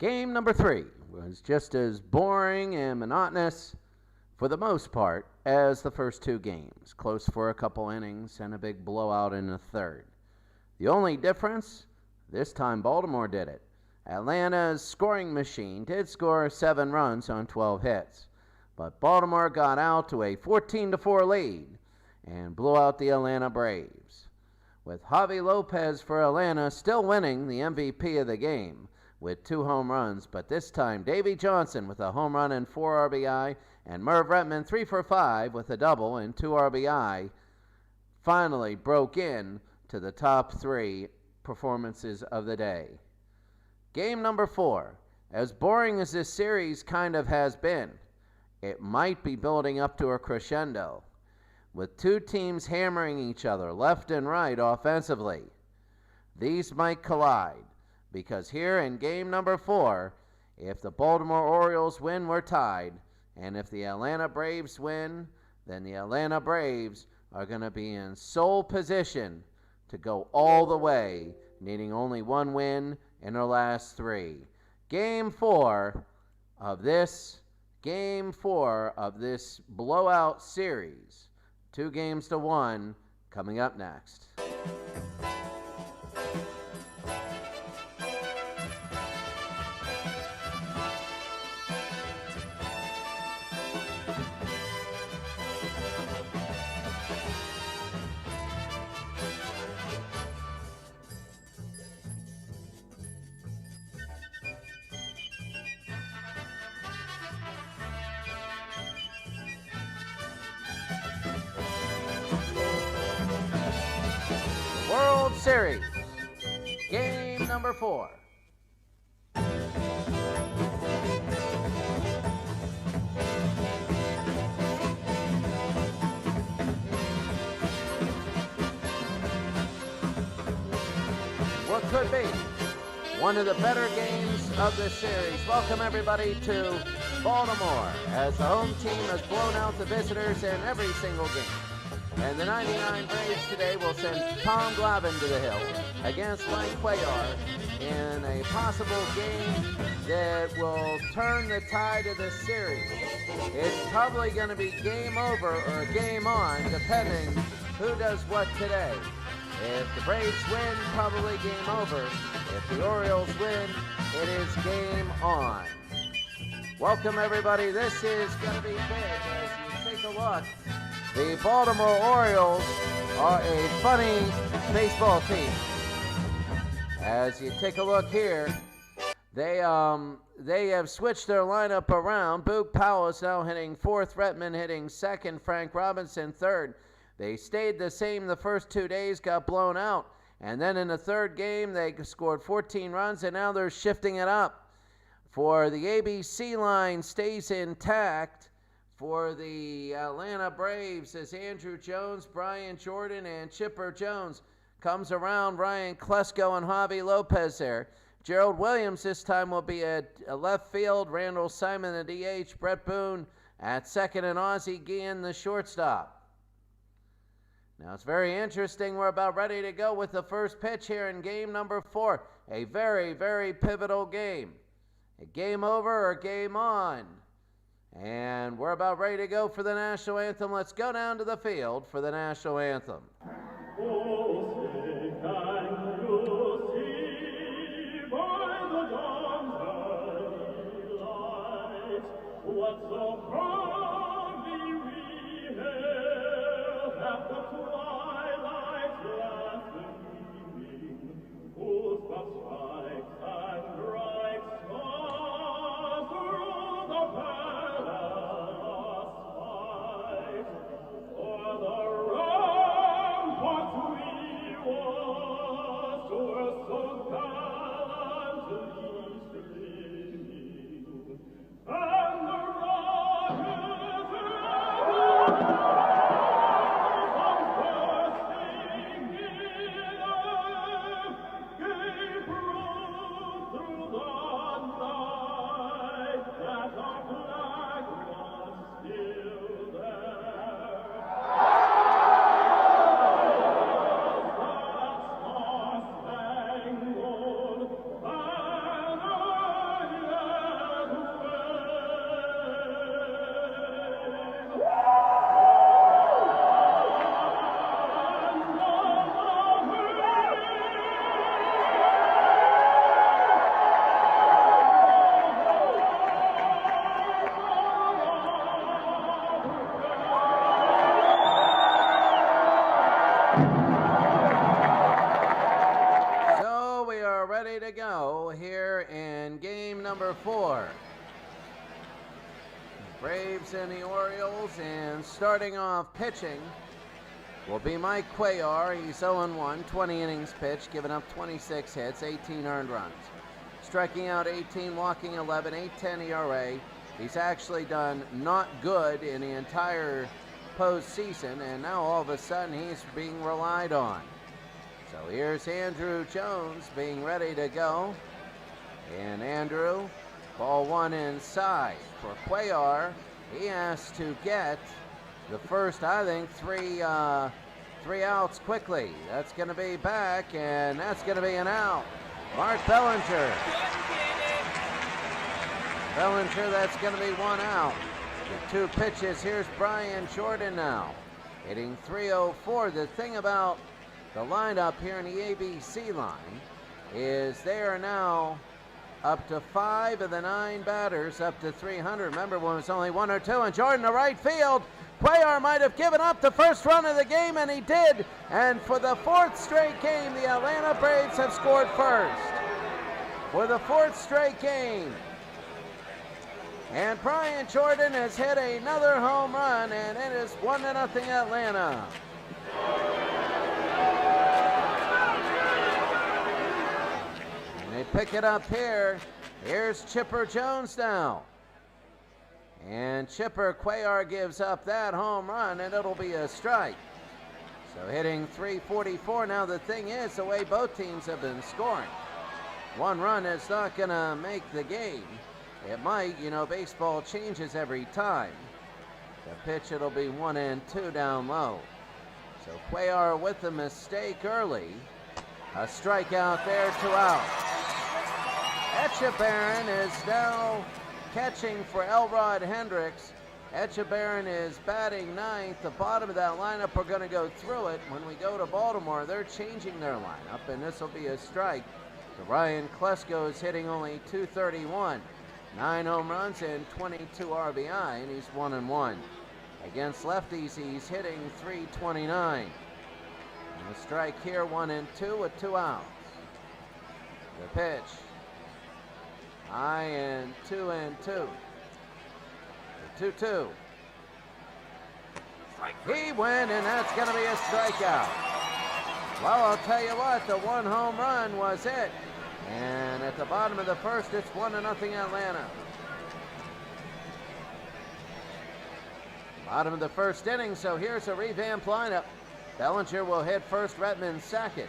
Game number 3 was just as boring and monotonous, for the most part, as the first 2 games. Close for a couple innings and a big blowout in the third. The only difference, this time Baltimore did it. Atlanta's scoring machine did score 7 runs on 12 hits, but Baltimore got out to a 14-4 lead and blew out the Atlanta Braves. With Javi Lopez for Atlanta still winning the MVP of the game with 2 home runs, but this time Davey Johnson with a home run and 4 RBI, and Merv Retman 3 for 5 with a double and 2 RBI, finally broke in to the top 3 performances of the day. Game number 4. As boring as this series kind of has been, it might be building up to a crescendo, with 2 teams hammering each other left and right offensively. These might collide, because here in game number 4, if the Baltimore Orioles win, we're tied, and if the Atlanta Braves win, then the Atlanta Braves are going to be in sole position to go all the way, needing only 1 win in their last 3. Game 4 of this blowout series, 2 games to 1, coming up next. World Series, game number 4. What could be one of the better games of this series. Welcome everybody to Baltimore, as the home team has blown out the visitors in every single game. And the 99 Braves today will send Tom Glavine to the hill against Mike Cuellar in a possible game that will turn the tide of this series. It's probably going to be game over or game on, depending who does what today. If the Braves win, probably game over. If the Orioles win, it is game on. Welcome everybody. This is going to be big as you take a look. The Baltimore Orioles are a funny baseball team. As you take a look here, they have switched their lineup around. Boog Powell is now hitting 4th, Retman hitting 2nd, Frank Robinson 3rd. They stayed the same the first 2 days, got blown out, and then in the 3rd game they scored 14 runs, and now they're shifting it up. For the ABC line stays intact. For the Atlanta Braves is Andrew Jones, Brian Jordan, and Chipper Jones. Comes around Ryan Klesko and Javi Lopez there. Gerald Williams this time will be at left field. Randall Simon the DH. Brett Boone at 2nd, and Ozzie Guillen the shortstop. Now it's very interesting. We're about ready to go with the first pitch here in game number 4. A very, very pivotal game. A game over or game on. And we're about ready to go for the national anthem. Let's go down to the field for the national anthem. Oh, say, can you see by the dawn's early light what so proudly we hailed at the twilight's last gleaming, whose the stripes and bright stars through the palace Tango ready to go here in game number 4. Braves and the Orioles, and starting off pitching will be Mike Cuellar. He's 0-1, 20 innings pitched, giving up 26 hits, 18 earned runs. Striking out 18, walking 11, 8.10 ERA. He's actually done not good in the entire postseason, and now all of a sudden he's being relied on. So here's Andrew Jones being ready to go. And Andrew, ball 1 inside. For Cuellar, he has to get the first, I think, three outs quickly. That's going to be back, and that's going to be an out. Mark Bellinger. That's going to be 1 out. The 2 pitches, here's Brian Jordan now, hitting .304. The thing about the lineup here in the ABC line is they are now up to 5 of the 9 batters up to 300. Remember when it was only 1 or 2, and Jordan to right field. Cuellar might have given up the first run of the game, and he did. And for the 4th straight game, the Atlanta Braves have scored first. For the 4th straight game. And Brian Jordan has hit another home run, and it is 1-0 Atlanta. And they pick it up here. Here's Chipper Jones now. And Chipper, Cuellar gives up that home run, and it'll be a strike. So hitting .344. Now the thing is, the way both teams have been scoring, 1 run is not going to make the game. It might, baseball changes every time. The pitch, it'll be 1-2 down low. So Cuellar with a mistake early. A strikeout there, 2 out. Echebarren is now catching for Elrod Hendricks. Echebarren is batting 9th. The bottom of that lineup, we're going to go through it. When we go to Baltimore, they're changing their lineup, and this will be a strike. So Ryan Klesko is hitting only .231. 9 home runs and 22 RBI, and he's 1-1. Against lefties, he's hitting .329. And a strike here, 1-2 with 2 outs. The pitch. High and 2-2. 2-2. He went, and that's going to be a strikeout. Well, I'll tell you what, the 1 home run was it. And at the bottom of the 1st, it's 1-0 Atlanta. Bottom of the 1st inning, so here's a revamped lineup. Bellinger will hit first, Redmond second.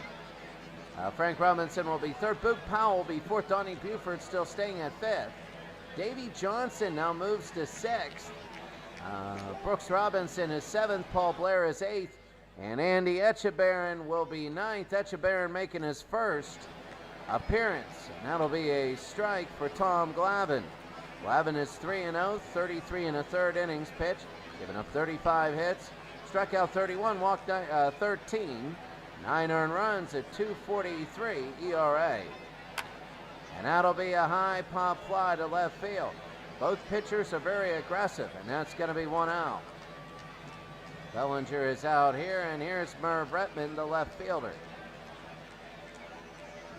Frank Robinson will be 3rd. Boog Powell will be 4th. Donnie Buford still staying at 5th. Davey Johnson now moves to 6th. Brooks Robinson is 7th. Paul Blair is 8th. And Andy Echebarren will be 9th. Echebarren making his first appearance. And that'll be a strike for Tom Glavine. Glavine is 3-0, 33 1/3 innings pitched, giving up 35 hits, struck out 31, walked 13, 9 earned runs at .243 ERA. And that'll be a high pop fly to left field. Both pitchers are very aggressive, and that's going to be 1 out. Bellinger is out here, and here's Merv Redmond, the left fielder.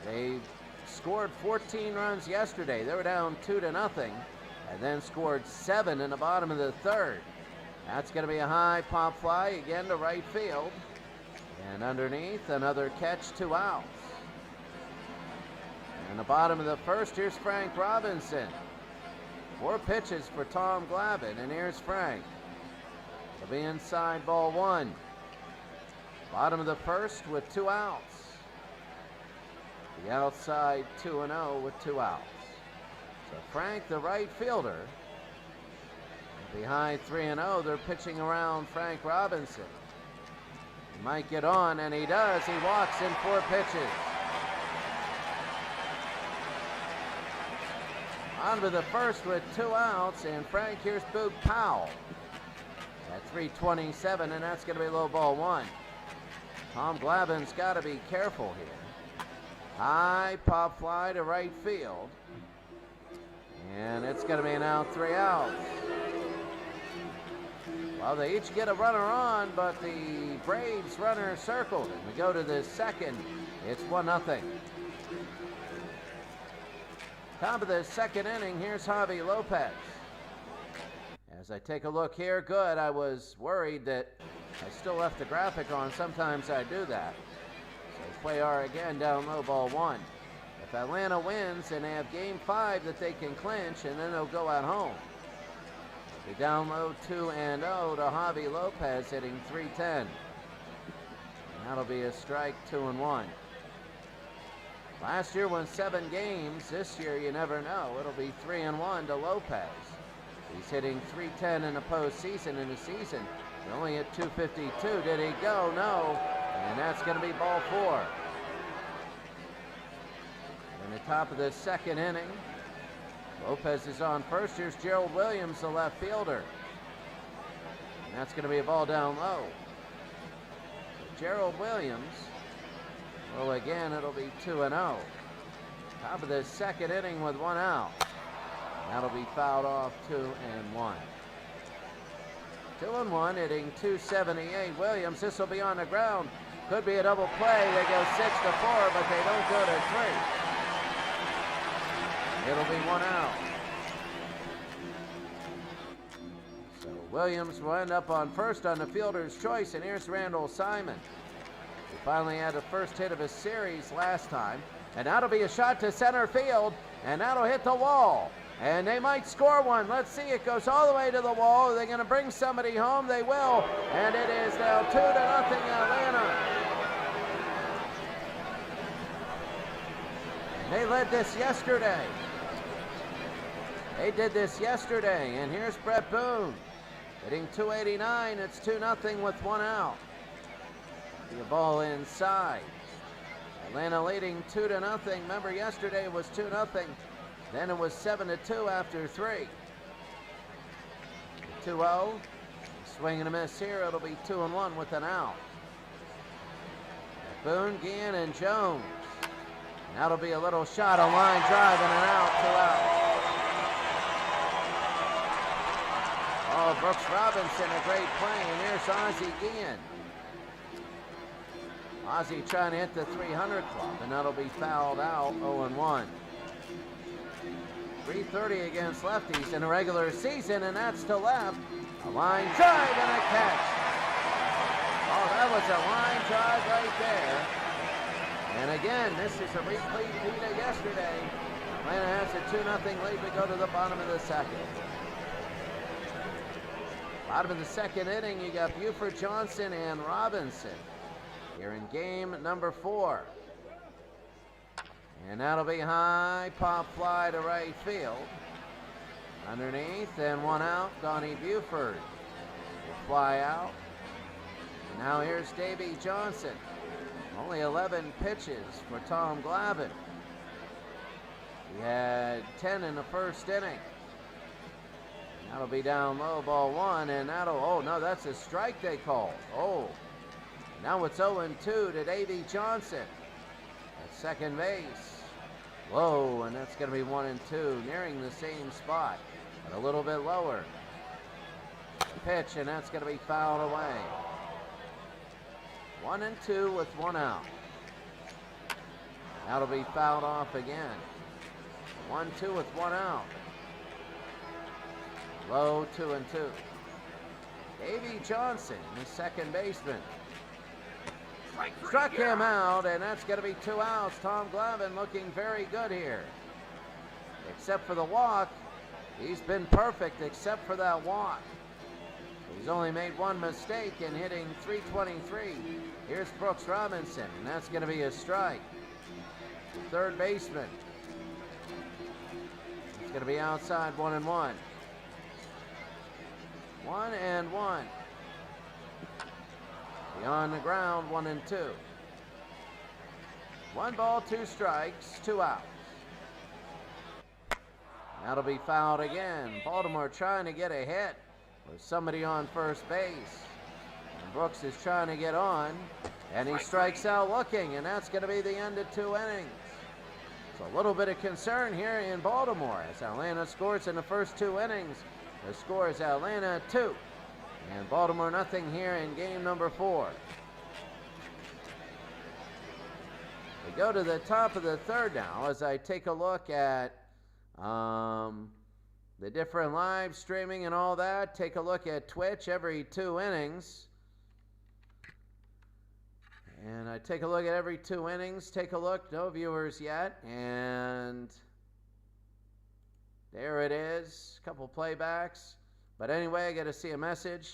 They scored 14 runs yesterday. They were down 2-0, and then scored 7 in the bottom of the 3rd. That's going to be a high pop fly again to right field. And underneath, another catch, 2 outs. In the bottom of the 1st, here's Frank Robinson. 4 pitches for Tom Glavine, and here's Frank. It'll be inside, ball 1. Bottom of the 1st with 2 outs. The outside 2-0 with 2 outs. So Frank, the right fielder, behind 3-0, they're pitching around Frank Robinson. He might get on, and he does. He walks in 4 pitches. On to the 1st with 2 outs, and Frank, here's Boog Powell at .327, and that's going to be low, ball 1. Tom Glavine's got to be careful here. High pop fly to right field. And it's going to be an out, 3 outs. Well, they each get a runner on, but the Braves runner circled. And we go to the 2nd. It's 1-0. Top of the second inning, here's Javi Lopez. As I take a look here, good. I was worried that I still left the graphic on. Sometimes I do that. So Cuellar again down low, ball one. If Atlanta wins, and they have game 5 that they can clinch, and then they'll go at home. They down low 2-0 to Javi Lopez, hitting .310. And that'll be a strike, 2-1. Last year won 7 games. This year you never know. It'll be 3-1 to Lopez. He's hitting .310 in the postseason. In the season, he only hit .252. Did he go? No. And that's going to be ball 4. In the top of the second inning, Lopez is on first. Here's Gerald Williams, the left fielder. And that's going to be a ball down low. Gerald Williams. Well, again, it'll be 2-0. Top of the second inning with 1 out. That'll be fouled off, 2-1. 2-1, hitting .278. Williams, this will be on the ground. Could be a double play. They go 6-4, but they don't go to 3. It'll be 1 out. So Williams will end up on first on the fielder's choice, and here's Randall Simon. He finally had the first hit of his series last time, and that'll be a shot to center field, and that'll hit the wall. And they might score one. Let's see. It goes all the way to the wall. Are they going to bring somebody home? They will. And it is now 2-0 Atlanta. They led this yesterday. They did this yesterday. And here's Brett Boone hitting .289. It's 2-0 with 1 out. The ball inside. Atlanta leading 2-0. Remember, yesterday was 2-0. Then it was 7-2 after 3. 2-0. Swing and a miss here. It'll be 2-1 with an out. Boone, Guillen, and Jones. And that'll be a little shot, a line drive, and an out, 2 out. Oh, Brooks Robinson, a great play. And here's Ozzie Guillen. Ozzie trying to hit the 300 club, and that'll be fouled out, 0-1. 330 against lefties in the regular season, and that's to left. A line drive and a catch. Oh, that was a line drive right there. And again, this is a repeat of yesterday. Atlanta has a 2-0 lead. We go to the bottom of the second. Bottom of the second inning, you got Buford, Johnson, and Robinson here in game number 4. And that'll be high, pop fly to right field. Underneath, and 1 out. Donnie Buford will fly out. And now here's Davey Johnson. Only 11 pitches for Tom Glavine. He had 10 in the first inning. That'll be down low, ball 1, and that'll, oh no, that's a strike they called. Oh, now it's 0-2 to Davey Johnson at second base. Whoa, and that's going to be 1-2, nearing the same spot, but a little bit lower. Pitch, and that's going to be fouled away. 1-2 with 1 out. That'll be fouled off again. 1-2 with 1 out. Low, 2-2. Davey Johnson, the second baseman. Struck him out, and that's going to be 2 outs. Tom Glavine looking very good here. Except for the walk, he's been perfect except for that walk. He's only made 1 mistake in hitting .323. Here's Brooks Robinson, and that's going to be a strike. Third baseman. It's going to be outside, 1-1. 1-1. Beyond the ground, 1-2. 1 ball, 2 strikes, 2 outs. That'll be fouled again. Baltimore trying to get a hit with somebody on first base. And Brooks is trying to get on, and he strikes out looking, and that's going to be the end of 2 innings. So a little bit of concern here in Baltimore as Atlanta scores in the first 2 innings. The score is Atlanta 2 and Baltimore nothing here in game number 4. We go to the top of the third now as I take a look at The different live streaming and all that. Take a look at Twitch every 2 innings. And I take a look at every 2 innings. Take a look. No viewers yet. And there it is. A couple playbacks. But anyway, I got to see a message.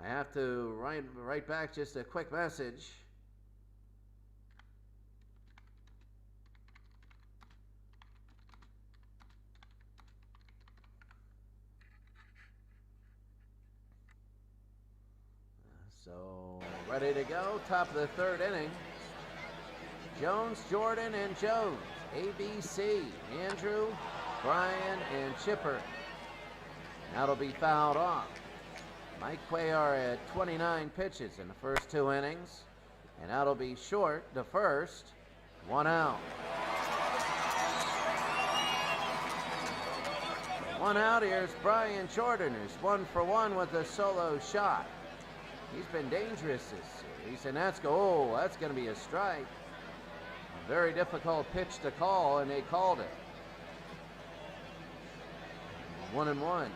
I have to write back just a quick message. So, ready to go. Top of the 3rd inning. Jones, Jordan, and Jones. ABC, Andrew, Brian, and Chipper. That'll be fouled off. Mike Cuellar at 29 pitches in the first 2 innings. And that'll be short the first. 1 out. 1 out. Here's Brian Jordan, who's 1 for 1 with a solo shot. He's been dangerous this series, and that's going to be a strike. A very difficult pitch to call, and they called it. 1-1.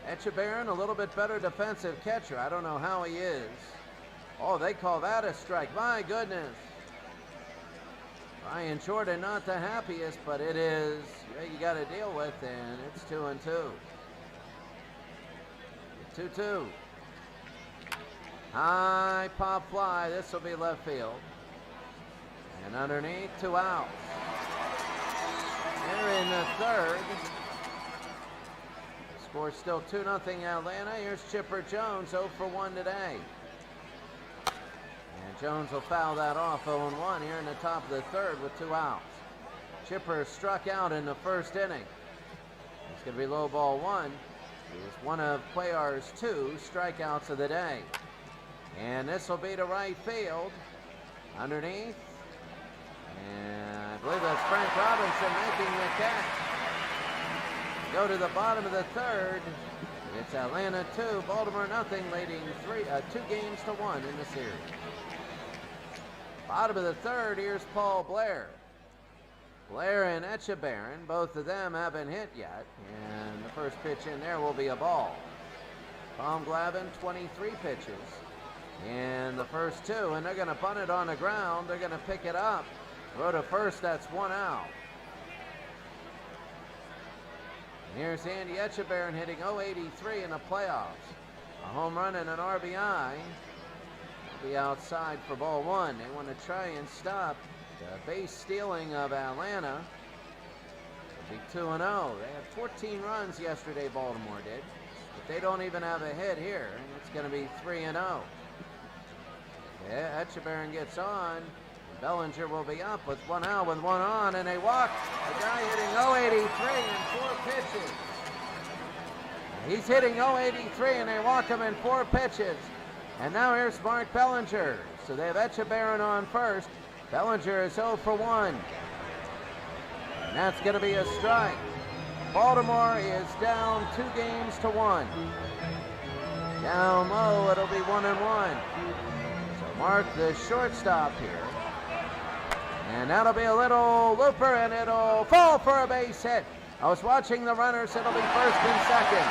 Echebarren, a little bit better defensive catcher. I don't know how he is. Oh, they call that a strike. My goodness. Brian Jordan, not the happiest, but it is you got to deal with, and it's 2-2. 2-2. High pop fly. This will be left field. And underneath, 2 outs. Here in the 3rd. Score still 2-0 Atlanta. Here's Chipper Jones, 0 for 1 today. And Jones will foul that off, 0-1 here in the top of the 3rd with 2 outs. Chipper struck out in the 1st inning. It's going to be low ball 1. It was one of Cuellar's 2 strikeouts of the day. And this will be to right field. Underneath. And I believe that's Frank Robinson making the catch. Go to the bottom of the 3rd. It's Atlanta 2, Baltimore nothing, leading 2 games to 1 in the series. Bottom of the 3rd, here's Paul Blair. Blair and Echebarren, both of them haven't hit yet. And the first pitch in there will be a ball. Tom Glavine, 23 pitches. And the first 2, and they're going to bunt it on the ground. They're going to pick it up. Throw to first, that's 1 out. Here's Andy Echebarren hitting .083 in the playoffs. A home run and an RBI. Will be outside for ball 1. They want to try and stop the base stealing of Atlanta. It'll be 2-0. They had 14 runs yesterday, Baltimore did. But they don't even have a hit here. It's going to be 3-0. Yeah, Echebarren gets on. Bellinger will be up with 1 out with 1 on, and they walk a guy hitting .083 in 4 pitches. He's hitting .083, and they walk him in 4 pitches. And now here's Mark Bellinger. So they have Echebarren on first. Bellinger is 0 for 1. And that's going to be a strike. Baltimore is down 2 games to 1. Down low, it'll be 1-1. So Mark, the shortstop here. And that'll be a little looper, and it'll fall for a base hit. I was watching the runners. It'll be first and second.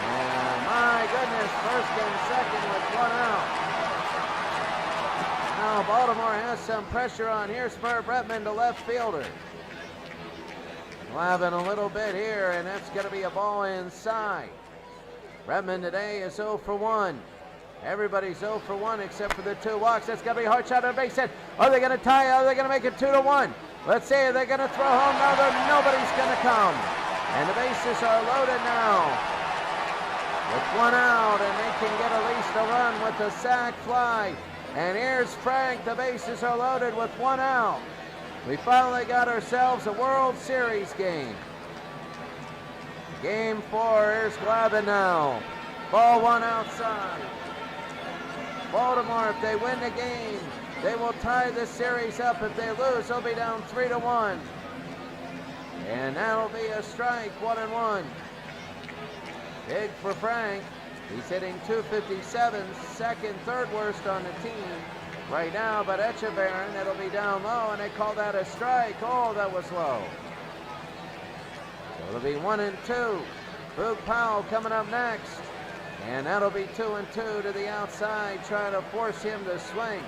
And my goodness, first and second with 1 out. Now Baltimore has some pressure on here. Spur Bretman to left fielder. Glavine a little bit here, and that's going to be a ball inside. Bretman today is 0 for 1. Everybody's 0 for 1 except for the 2 walks. That's going to be a hard shot on base hit. Are they going to tie? Are they going to make it 2-1? Let's see. Are they going to throw home? No, nobody's going to come. And the bases are loaded now. With 1 out, and they can get at least a run with the sac fly. And here's Frank. The bases are loaded with 1 out. We finally got ourselves a World Series game. Game 4. Here's Glavine now. Ball 1 outside. Baltimore, if they win the game, they will tie the series up. If they lose, they'll be down 3-1. And that'll be a strike, 1-1. Big for Frank. He's hitting .257, second, third worst on the team right now, but Echeverren, it'll be down low, and they call that a strike. Oh, that was low. So it'll be 1-2. Boog Powell coming up next, and that'll be 2-2 to the outside, trying to force him to swing.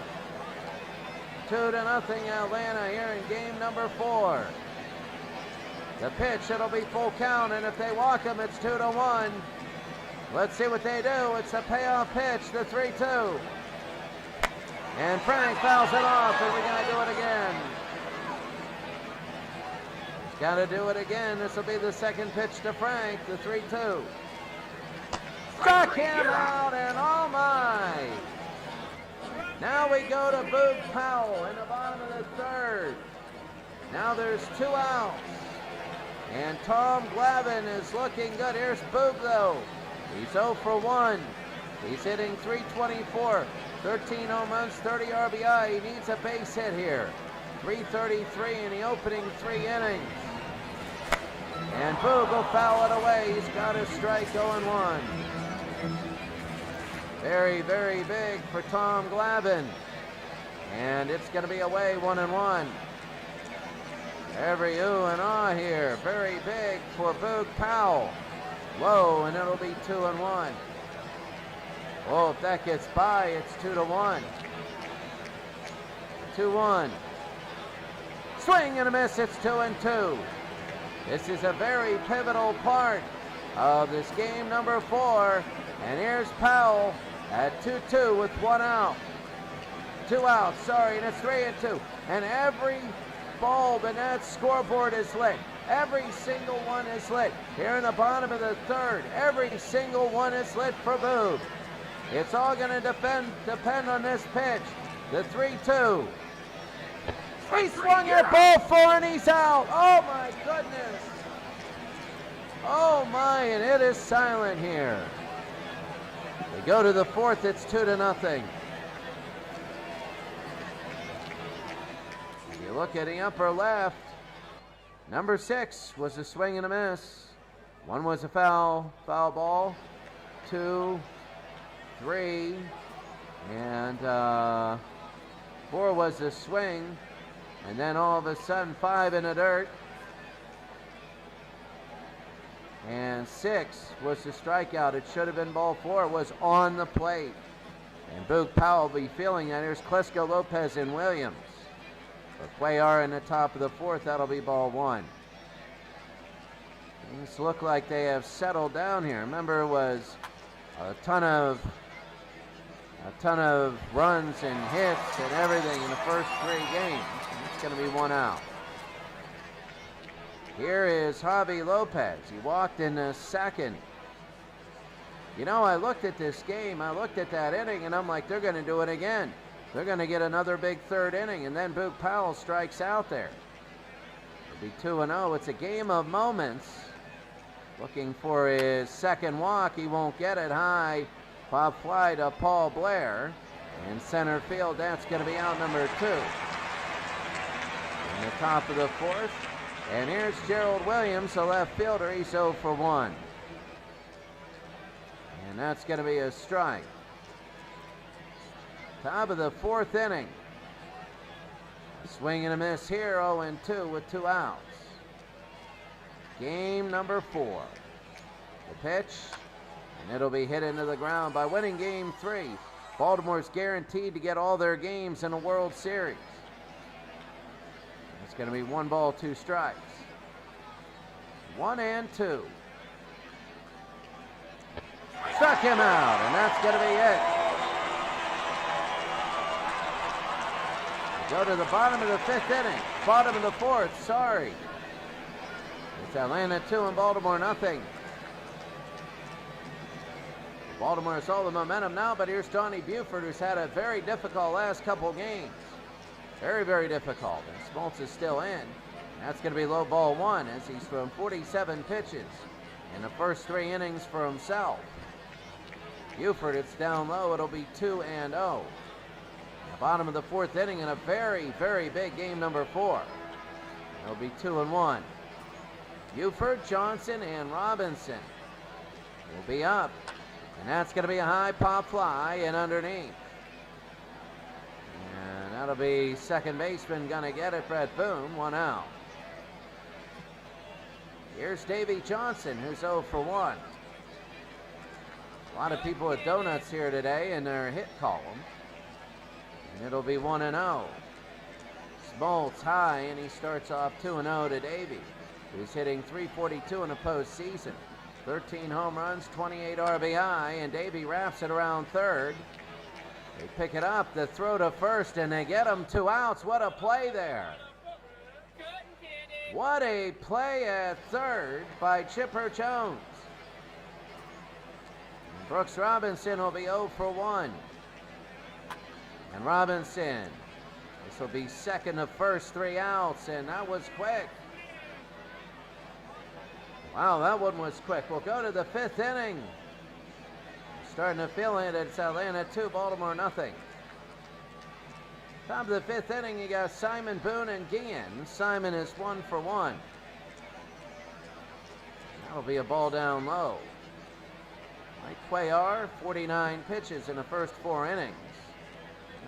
2-0 Atlanta here in game number 4. The pitch, it'll be full count, and if they walk him, it's 2-1. Let's see what they do. It's a payoff pitch, the 3-2. And Frank fouls it off, and we got to do it again. He's got to do it again. This will be the second pitch to Frank, the 3-2. Struck him out, and oh my. Now we go to Boog Powell in the bottom of the third. Now there's 2 outs. And Tom Glavine is looking good. Here's Boog, though. He's 0 for 1. He's hitting .324, 13 home runs, 30 RBI. He needs a base hit here. .333 in the opening 3 innings. And Boog will foul it away. He's got a strike, 0-1. Very, very big for Tom Glavine. And it's going to be away, 1-1. Every ooh and ah here. Very big for Boog Powell. Low, and it'll be 2-1. Oh, if that gets by, it's 2-1. 2-1. Swing and a miss, it's 2-2. This is a very pivotal part of this game number 4. And here's Powell at 2-2 with 1 out. 2 outs, sorry, and it's 3-2. And every bulb in that scoreboard is lit. Every single one is lit. Here in the bottom of the third, every single one is lit for Boog. It's all going to depend on this pitch. The 3-2. He swung at ball 4 and he's out. Oh my goodness. Oh my, and it is silent here. We go to the 4th, it's 2-0. You look at the upper left, number 6 was a swing and a miss. 1 was a foul ball. 2, 3, and 4 was a swing. And then all of a sudden 5 in the dirt. And 6 was the strikeout. It should have been ball 4. It was on the plate. And Boog Powell will be feeling that. Here's Klesko Lopez and Williams. But Cuellar in the top of the 4th, that'll be ball 1. Things look like they have settled down here. Remember, it was a ton of runs and hits and everything in the first 3 games. It's going to be 1 out. Here is Javi Lopez. He walked in the 2nd. You know, I looked at this game, I looked at that inning, and I'm like, they're going to do it again. They're going to get another big 3rd inning, and then Boog Powell strikes out there. It'll be 2-0. It's a game of moments. Looking for his 2nd walk. He won't get it high. Pop fly to Paul Blair. In center field, that's going to be out number 2. In the top of the 4th. And here's Gerald Williams, the left fielder. He's 0 for 1. And that's going to be a strike. Top of the 4th inning. Swing and a miss here, 0-2 with 2 outs. Game number 4. The pitch, and it'll be hit into the ground. By winning game 3, Baltimore's guaranteed to get all their games in a World Series. It's going to be 1 ball, 2 strikes. 1-2. Struck him out, and that's going to be it. Go to the bottom of the 5th inning. Bottom of the 4th, sorry. It's Atlanta 2 and Baltimore nothing. Baltimore has all the momentum now, but here's Donnie Buford, who's had a very difficult last couple games. Very, very difficult. And Smoltz is still in. That's going to be low ball 1 as he's thrown 47 pitches in the first 3 innings for himself. Buford, it's down low. It'll be 2-0. The bottom of the 4th inning in a very, very big game number 4. It'll be 2-1. Buford, Johnson, and Robinson will be up. And that's going to be a high pop fly and underneath. And that'll be second baseman going to get it, Brett Boone, 1 out. Here's Davy Johnson, who's 0 for 1. A lot of people with donuts here today in their hit column. And it'll be 1-0. Smoltz high, and he starts off 2-0 to Davy, who's hitting .342 in the postseason. 13 home runs, 28 RBI, and Davy wraps it around third. They pick it up, the throw to first, and they get him 2 outs. What a play there. What a play at third by Chipper Jones. And Brooks Robinson will be 0 for 1. And Robinson, this will be second of first, 3 outs, and that was quick. Wow, that one was quick. We'll go to the 5th inning. Starting to feel it. It's Atlanta 2, Baltimore nothing. Top of the 5th inning, you got Simon, Boone, and Guillen. Simon is 1 for 1. That'll be a ball down low. Mike Cuellar, 49 pitches in the first 4 innings.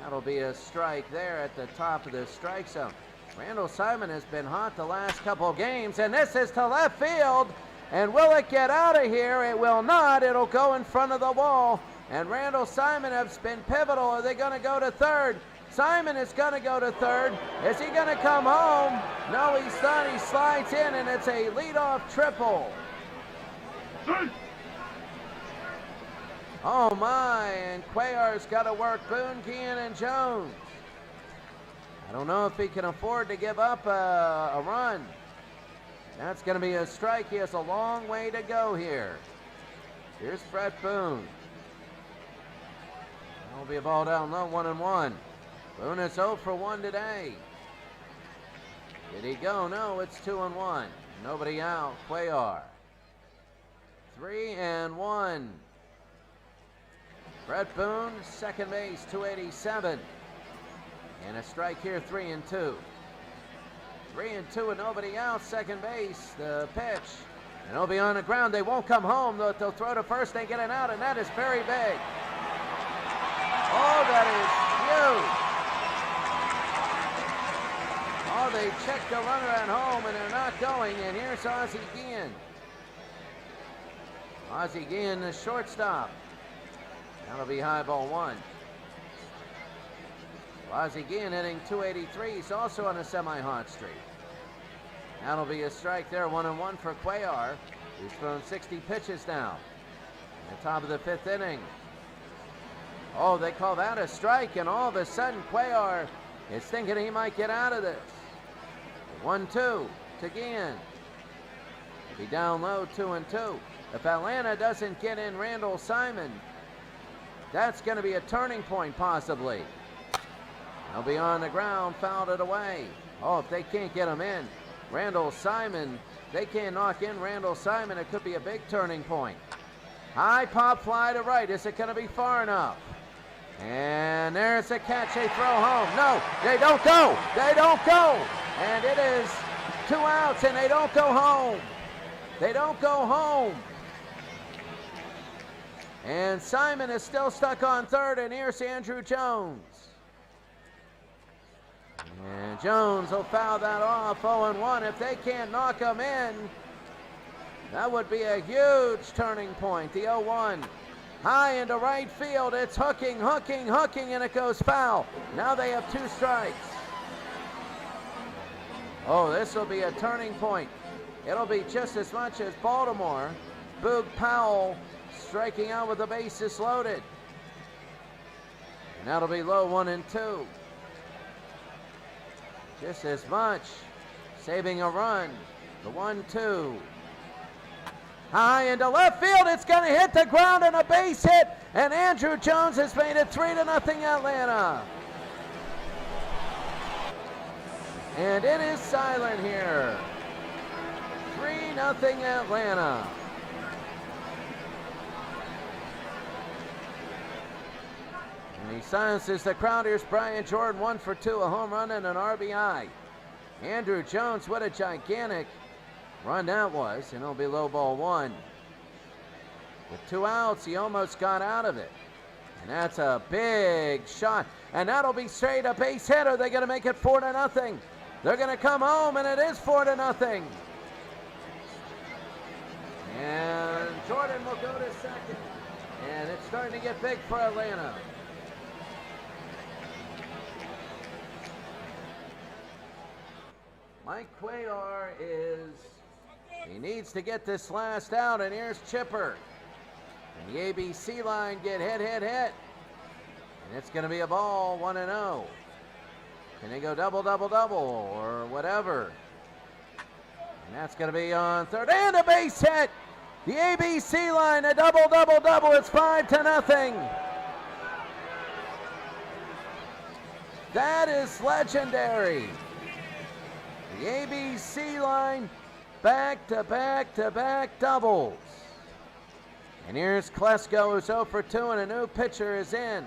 That'll be a strike there at the top of the strike zone. Randall Simon has been hot the last couple games, and this is to left field. And will it get out of here? It will not. It'll go in front of the wall. And Randall Simon has been pivotal. Are they going to go to third? Simon is going to go to third. Is he going to come home? No, he's not. He slides in, and it's a leadoff triple. Oh, my. And Cuellar's got to work Boone, Guillen, and Jones. I don't know if he can afford to give up a run. That's going to be a strike. He has a long way to go here. Here's Brett Boone. That'll be a ball down low, 1-1. Boone is 0 for 1 today. Did he go? No, it's 2-1. Nobody out. Cuellar. 3-1. Brett Boone, second base, 287. And a strike here, 3-2. 3-2 and nobody out, second base, the pitch. And it'll be on the ground. They won't come home. They'll throw to first, they get an out, and that is very big. Oh, that is huge. Oh, they checked the runner at home, and they're not going. And here's Ozzie Guillen. Ozzie Guillen, the shortstop. That'll be high ball 1. Ozzie Guillen hitting .283. He's also on a semi-hot streak. That'll be a strike there, 1-1 for Cuellar. He's thrown 60 pitches now. At the top of the 5th inning. Oh, they call that a strike, and all of a sudden Cuellar is thinking he might get out of this. 1-2 to Guillen. He'll be down low, 2-2. If Atlanta doesn't get in Randall Simon, that's going to be a turning point possibly. They'll be on the ground, fouled it away. Oh, if they can't get him in, Randall Simon, they can't knock in Randall Simon. It could be a big turning point. High pop fly to right. Is it going to be far enough? And there's a catch. They throw home. No, they don't go. They don't go. And it is 2 outs, and they don't go home. They don't go home. And Simon is still stuck on third, and here's Andrew Jones. And Jones will foul that off, 0-1. If they can't knock him in, that would be a huge turning point. The 0-1. High into right field. It's hooking, and it goes foul. Now they have 2 strikes. Oh, this will be a turning point. It'll be just as much as Baltimore. Boog Powell striking out with the bases loaded. And that'll be low, 1-2. Just as much. Saving a run. The 1-2. High into left field. It's going to hit the ground and a base hit. And Andrew Jones has made it 3-0 Atlanta. And it is silent here. 3-0 Atlanta. And he silences the crowd. Here's Brian Jordan, 1 for 2, a home run and an RBI. Andrew Jones, what a gigantic run that was, and it'll be low ball 1. With 2 outs, he almost got out of it. And that's a big shot. And that'll be straight a base hit. Are they going to make it 4-0? They're going to come home, and it is 4-0. And Jordan will go to second. And it's starting to get big for Atlanta. Mike Cuellar he needs to get this last out, and here's Chipper. And the ABC line get hit. And it's going to be a ball, 1-0. Can they go double, or whatever? And that's going to be on third, and a base hit. The ABC line, a double. It's 5-0. That is legendary. The ABC line, back-to-back doubles. And here's Klesko, who's 0 for 2, and a new pitcher is in.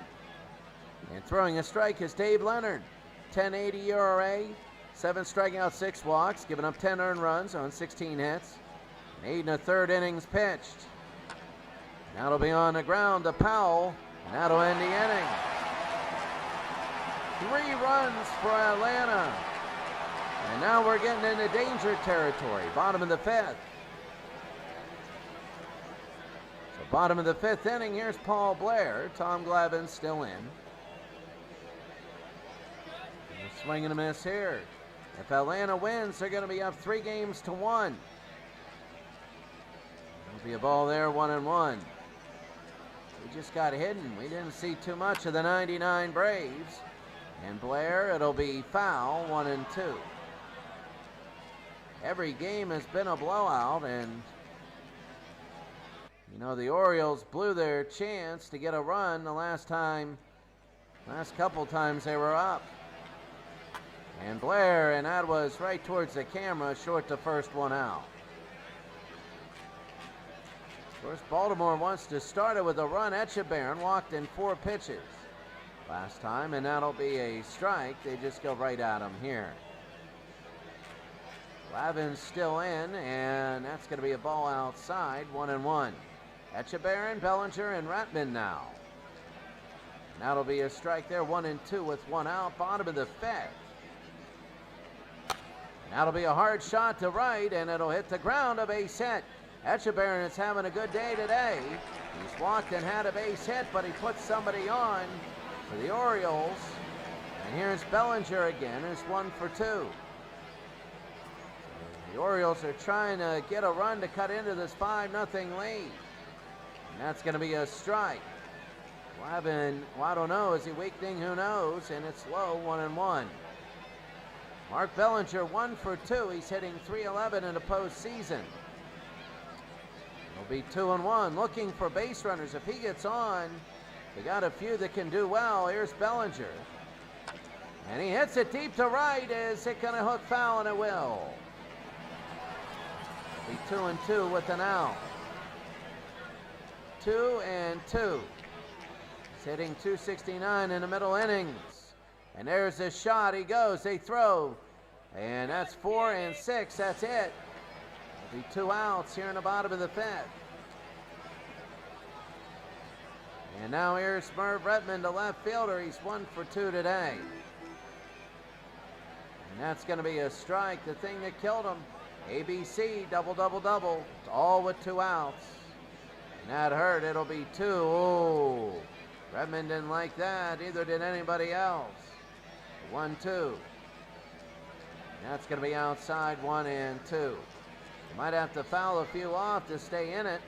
And throwing a strike is Dave Leonard. 10.80 ERA, 7 strikeouts, 6 walks, giving up 10 earned runs on 16 hits. 8 1/3 innings pitched. That'll be on the ground to Powell, and that'll end the inning. 3 runs for Atlanta. And now we're getting into danger territory, bottom of the 5th. So bottom of the 5th inning, here's Paul Blair. Tom Glavine's still in. Swing and a miss here. If Atlanta wins, they're going to be up 3-1. There'll be a ball there, 1-1. We just got hidden. We didn't see too much of the 99 Braves. And Blair, it'll be foul, 1-2. Every game has been a blowout, and you know, the Orioles blew their chance to get a run the last couple times they were up. And Blair, and that was right towards the camera, short the first one out. Of course, Baltimore wants to start it with a run. Etchebarren walked in 4 pitches last time, and that'll be a strike. They just go right at him here. Glavine's still in, and that's going to be a ball outside, 1-1. Etchebarren, Bellinger, and Ratman now. And that'll be a strike there, 1-2 with 1 out, bottom of the 5th. That'll be a hard shot to right, and it'll hit the ground, a base hit. Etchebarren is having a good day today. He's walked and had a base hit, but he put somebody on for the Orioles. And here's Bellinger again, who's 1 for 2. The Orioles are trying to get a run to cut into this 5-0 lead. And that's going to be a strike. Glavine, well, I don't know, is he weakening? Who knows? And it's low, 1-1. Mark Bellinger, 1 for 2. He's hitting .311 in the postseason. It'll be 2-1. Looking for base runners. If he gets on, they got a few that can do well. Here's Bellinger. And he hits it deep to right. Is it going to hook foul? And it will. It'll be 2-2 with an out. 2-2. He's hitting .269 in the middle innings. And there's a shot. He goes. They throw. And that's 4 and 6. That's it. It'll be 2 outs here in the bottom of the 5th. And now here's Merv Retman, the left fielder. He's 1 for 2 today. And that's going to be a strike. The thing that killed him. ABC, double. All with 2 outs. And that hurt. It'll be 2. Oh, Retman didn't like that. Neither did anybody else. 1-2. That's going to be outside, 1-2. You might have to foul a few off to stay in it.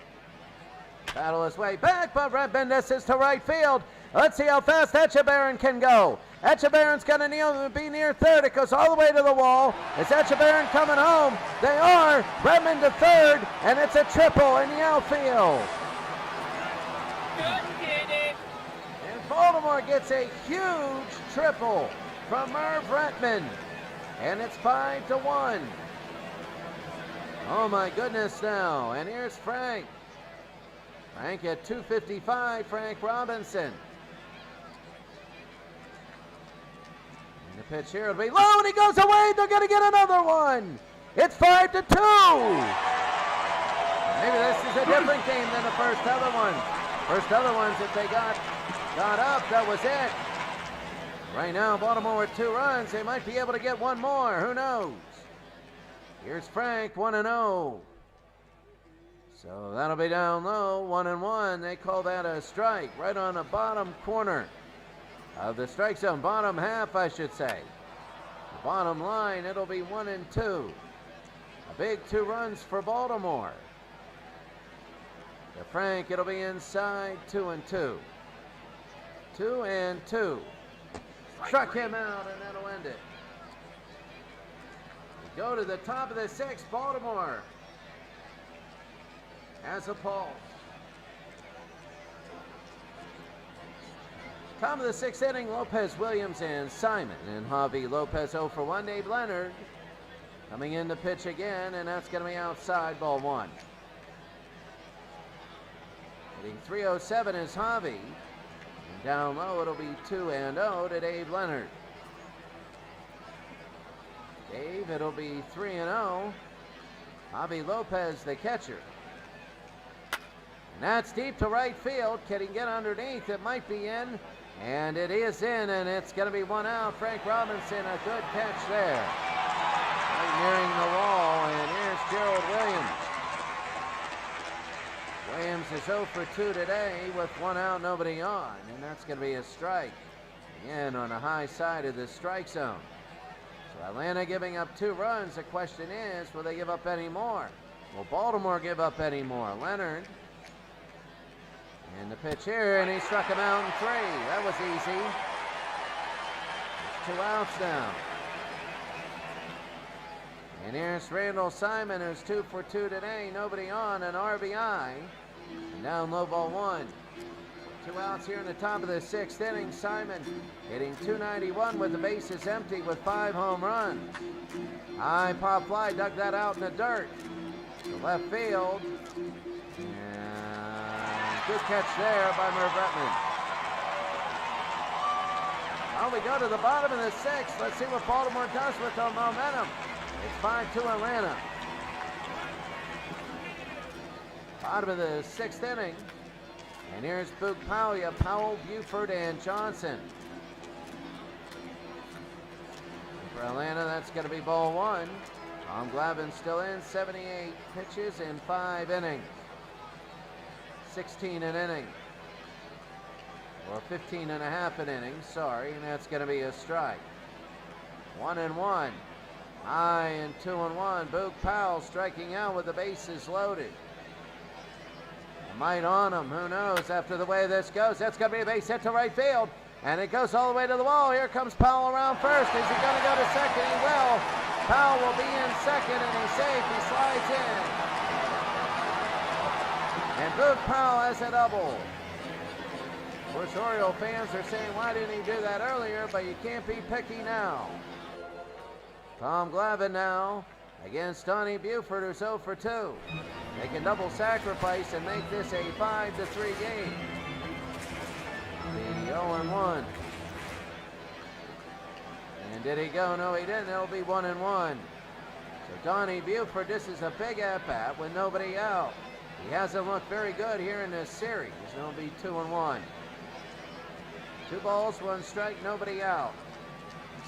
Battle his way back, but Retman misses to right field. Let's see how fast Etchebarren can go. Etchebarren's going to be near third. It goes all the way to the wall. Is Etchebarren coming home? They are. Retman to third, and it's a triple in the outfield. And Baltimore gets a huge triple from Merv Retman. And it's 5-1. Oh my goodness now. And here's Frank. Frank at 255, Frank Robinson. And the pitch here will be low, and he goes away. They're going to get another one. It's 5-2. Maybe this is a different game than the first other ones. First other ones, if they got up, that was it. Right now, Baltimore with 2 runs. They might be able to get one more. Who knows? Here's Frank, 1-0. So that'll be down low, 1-1. They call that a strike right on the bottom corner of the strike zone. Bottom half, I should say. The bottom line, it'll be 1-2. A big 2 runs for Baltimore. To Frank, it'll be inside, 2-2. 2-2. Struck him out, and that'll end it. We go to the top of the 6th. Baltimore has a pulse. Top of the 6th inning, Lopez, Williams, and Simon. And Javi Lopez 0 for 1. Dave Leonard coming in to pitch again, and that's going to be outside, ball 1. Hitting .307 is Javi. And down low, it'll be 2-0 to Dave Leonard. Dave, it'll be 3-0. Javi Lopez, the catcher. And that's deep to right field. Can he get underneath? It might be in. And it is in, and it's going to be 1 out. Frank Robinson, a good catch there. Right nearing the wall, and here's Gerald Williams. Williams is 0 for 2 today with 1 out, nobody on, and that's going to be a strike. Again, on the high side of the strike zone. So Atlanta giving up 2 runs. The question is, will they give up any more? Will Baltimore give up any more? Leonard. And the pitch here, and he struck him out in 3. That was easy. There's 2 outs now. And here's Randall Simon, who's 2 for 2 today. Nobody on, an RBI. And down low, ball 1. 2 outs here in the top of the 6th inning. Simon hitting .291 with the bases empty with 5 home runs. High pop fly, dug that out in the dirt. To left field. Good catch there by Merv Retman. Well, we go to the bottom of the 6th. Let's see what Baltimore does with the momentum. It's 5-2 Atlanta. Bottom of the 6th inning. And here's Boog Powell, Buford, and Johnson. For Atlanta, that's going to be ball 1. Tom Glavine still in, 78 pitches in 5 innings. 16 an inning, or 15 and a half an inning, sorry, and that's going to be a strike. 1-1, high and 2-1. Boog Powell striking out with the bases loaded. Might on him, who knows, after the way this goes. That's going to be a base hit to right field, and it goes all the way to the wall. Here comes Powell around first. Is he going to go to second? He will. Powell will be in second, and he's safe. He slides in. And Boog Powell has a double. Of course, Oriole fans are saying, why didn't he do that earlier? But you can't be picky now. Tom Glavine now against Donnie Buford, who's 0 for 2. They can double sacrifice and make this a 5-3 game. The 0-1. And did he go? No, he didn't. It'll be 1-1. So Donnie Buford, this is a big at-bat with nobody out. He hasn't looked very good here in this series. It'll be 2-1. 2 balls, 1 strike, nobody out.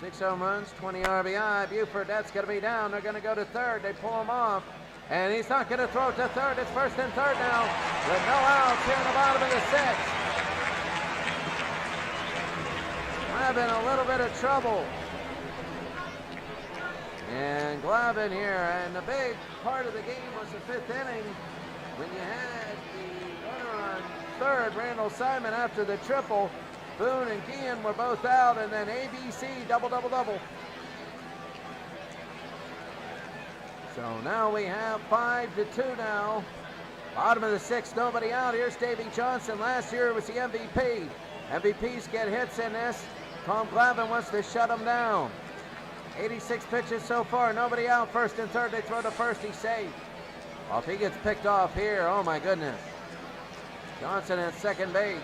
6 home runs, 20 RBI. Buford, that's going to be down. They're going to go to third. They pull him off. And he's not going to throw it to third. It's first and third now. With no outs here in the bottom of the 6th. Having a little bit of trouble. And Glavine here. And the big part of the game was the 5th inning, when you had the runner on third, Randall Simon, after the triple. Boone and Guillen were both out, and then ABC, double. So now we have 5-2 now. Bottom of the 6th, nobody out. Here's Davey Johnson. Last year was the MVP. MVPs get hits in this. Tom Glavine wants to shut him down. 86 pitches so far, nobody out. First and third, they throw to first, he's safe. Well, if he gets picked off here, oh my goodness. Johnson at second base.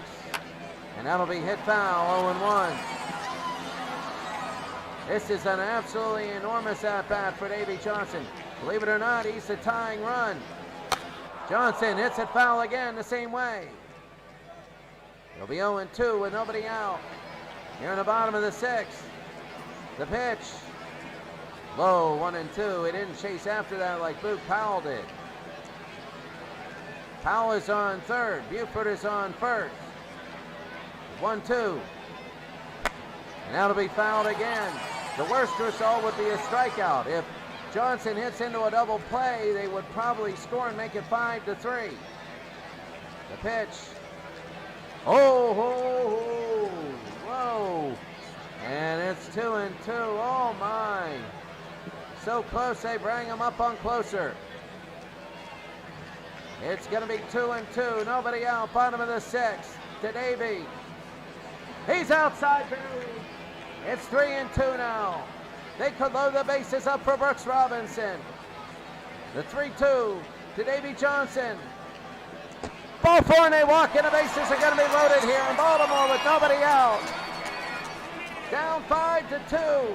And that'll be hit foul, 0-1. This is an absolutely enormous at-bat for Davey Johnson. Believe it or not, he's the tying run. Johnson hits it foul again the same way. It'll be 0-2 with nobody out. Here in the bottom of the sixth. The pitch. Low, 1-2. He didn't chase after that like Luke Powell did. Powell is on third. Buford is on first. 1-2. And that'll be fouled again. The worst result would be a strikeout. If Johnson hits into a double play, they would probably score and make it 5-3. The pitch. Oh, ho, ho, whoa. And it's 2-2. Oh, my. So close, they bring him up on closer. It's going to be 2-2. Nobody out. Bottom of the sixth. To Davey. He's outside. It's 3-2 now. They could load the bases up for Brooks Robinson. The 3-2 to Davey Johnson. Ball four, and they walk in. The bases are going to be loaded here in Baltimore with nobody out. Down 5-2.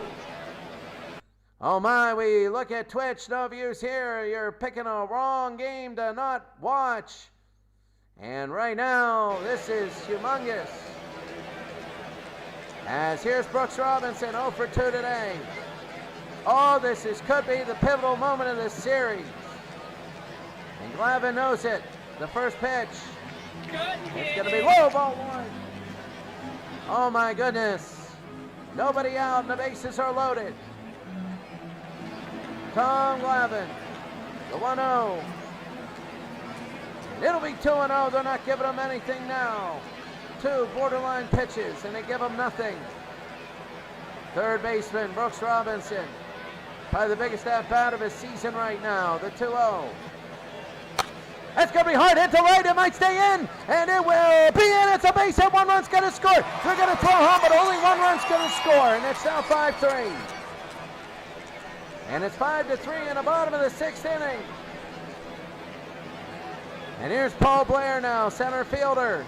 Oh my, we look at Twitch. No views here. You're picking a wrong game to not watch. And right now, this is humongous. As here's Brooks Robinson, 0 for 2 today. Oh, could be the pivotal moment of this series. And Glavin knows it. The first pitch. It's going to be low, ball one. Oh my goodness. Nobody out and the bases are loaded. Tom Glavin, the 1-0. It'll be 2-0. They're not giving him anything now. 2 borderline pitches, and they give him nothing. Third baseman, Brooks Robinson. Probably the biggest at-bat of his season right now, the 2-0. That's going to be hard hit to right. It might stay in, and it will be in. It's a base hit. 1 run's going to score. They're going to throw home, but only 1 run's going to score, and it's now 5-3. And it's 5-3 in the bottom of the 6th inning. And here's Paul Blair now, center fielder.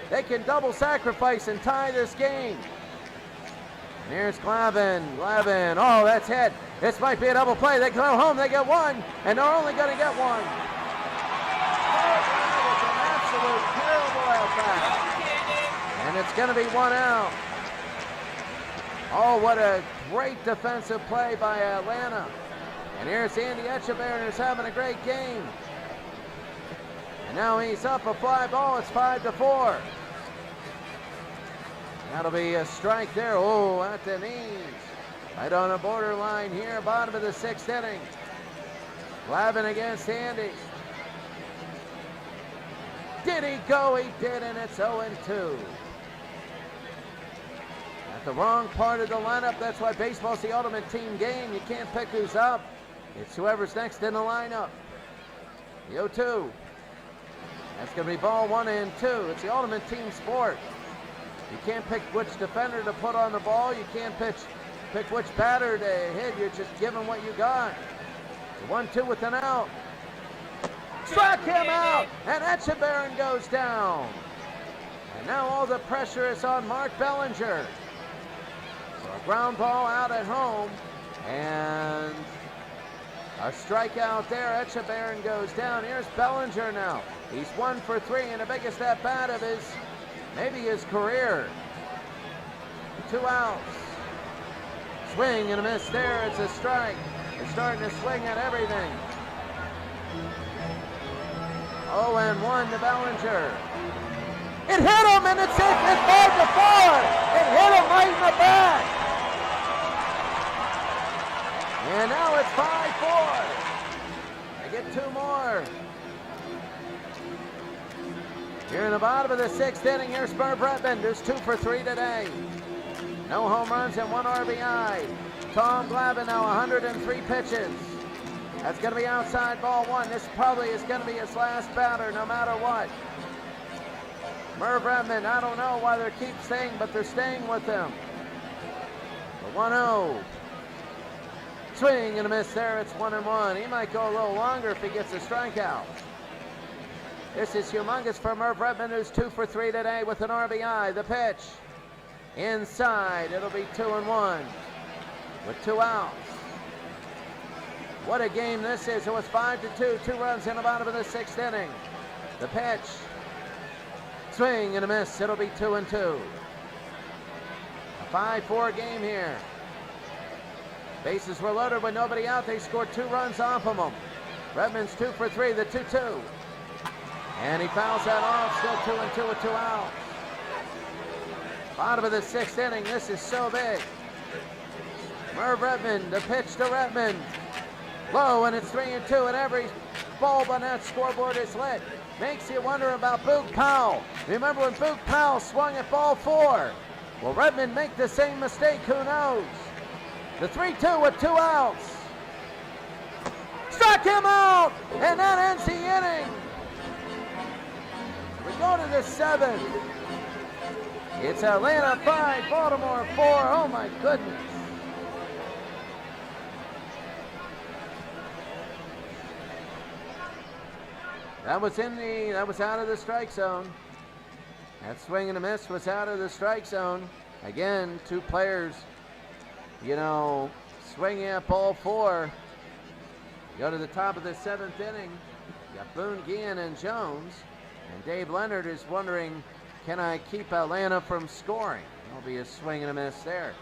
They can double sacrifice and tie this game. And here's Glavin. Glavin, oh, that's hit. This might be a double play. They go home, they get 1, and they're only going to get 1. It's an absolute terrible at-bat. And it's going to be 1 out. Oh, what a great defensive play by Atlanta. And here's Andy Etchebarren, who's having a great game. And now he's up a fly ball. It's 5-4. That'll be a strike there. Oh, at the knees. Right on the borderline here, bottom of the 6th inning. Glavin against Andy. Did he go? He did, and it's 0-2. At the wrong part of the lineup. That's why baseball's the ultimate team game. You can't pick who's up. It's whoever's next in the lineup. The 0-2. That's going to be ball 1 and 2. It's the ultimate team sport. You can't pick which defender to put on the ball. You can't pick which batter to hit. You're just giving what you got. The 1-2 with an out. Struck him out, and Etchebarren goes down. And now all the pressure is on Mark Bellinger. So a ground ball out at home, and a strikeout there. Etchebarren goes down. Here's Bellinger now. He's 1 for 3 and the biggest at-bat of maybe his career. 2 outs. Swing and a miss there. It's a strike. They're starting to swing at everything. 0-1 to Bellinger. It hit him, and it's 5-4. It hit him right in the back. And now it's 5-4. They get 2 more. Here in the bottom of the 6th inning, here's Merv Redmond, who's 2 for 3 today. No home runs and 1 RBI. Tom Glavin now 103 pitches. That's going to be outside ball 1. This probably is going to be his last batter no matter what. Merv Redmond, I don't know why they keep staying, but they're staying with him. The 1-0. Swing and a miss there. It's 1-1. He might go a little longer if he gets a strikeout. This is humongous for Merv Redmond, who's 2 for 3 today with an RBI. The pitch. Inside. It'll be 2-1 with 2 outs. What a game this is. It was 5-2, 2 runs in the bottom of the 6th inning. The pitch, swing and a miss. It'll be 2-2. A 5-4 game here. Bases were loaded with nobody out. They scored 2 runs off of them. Redmond's 2 for 3, the 2-2. And he fouls that off, still 2-2 with 2 outs. Bottom of the 6th inning, this is so big. Merv Redmond, the pitch to Redmond. Low, and it's 3-2, and every bulb on that scoreboard is lit. Makes you wonder about Boog Powell. Remember when Boog Powell swung at ball 4? Will Redmond make the same mistake? Who knows? The 3-2 with 2 outs. Struck him out, and that ends the inning. We go to the 7th. It's Atlanta 5, Baltimore 4. Oh my goodness. That was out of the strike zone. That swing and a miss was out of the strike zone. Again, 2 players, swinging at ball 4. Go to the top of the 7th inning. You got Boone, Guillen, and Jones. And Dave Leonard is wondering, can I keep Atlanta from scoring? There'll be a swing and a miss there.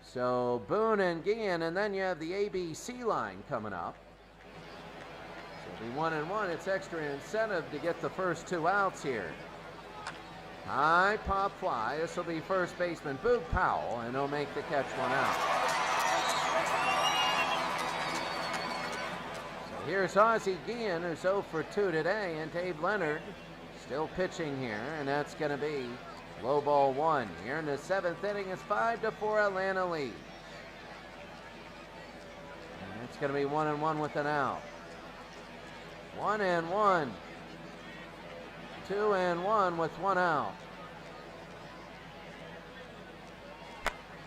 So Boone and Guillen, and then you have the ABC line coming up. So it'll be 1-1. It's extra incentive to get the first 2 outs here. High pop fly. This will be first baseman Boog Powell, and he'll make the catch 1 out. So here's Ozzie Guillen, who's 0 for 2 today, and Dave Leonard still pitching here, and that's going to be low ball 1. Here in the 7th inning, it's 5-4 Atlanta lead. And it's going to be 1-1 with an out. 1-1. 2-1 with 1 out.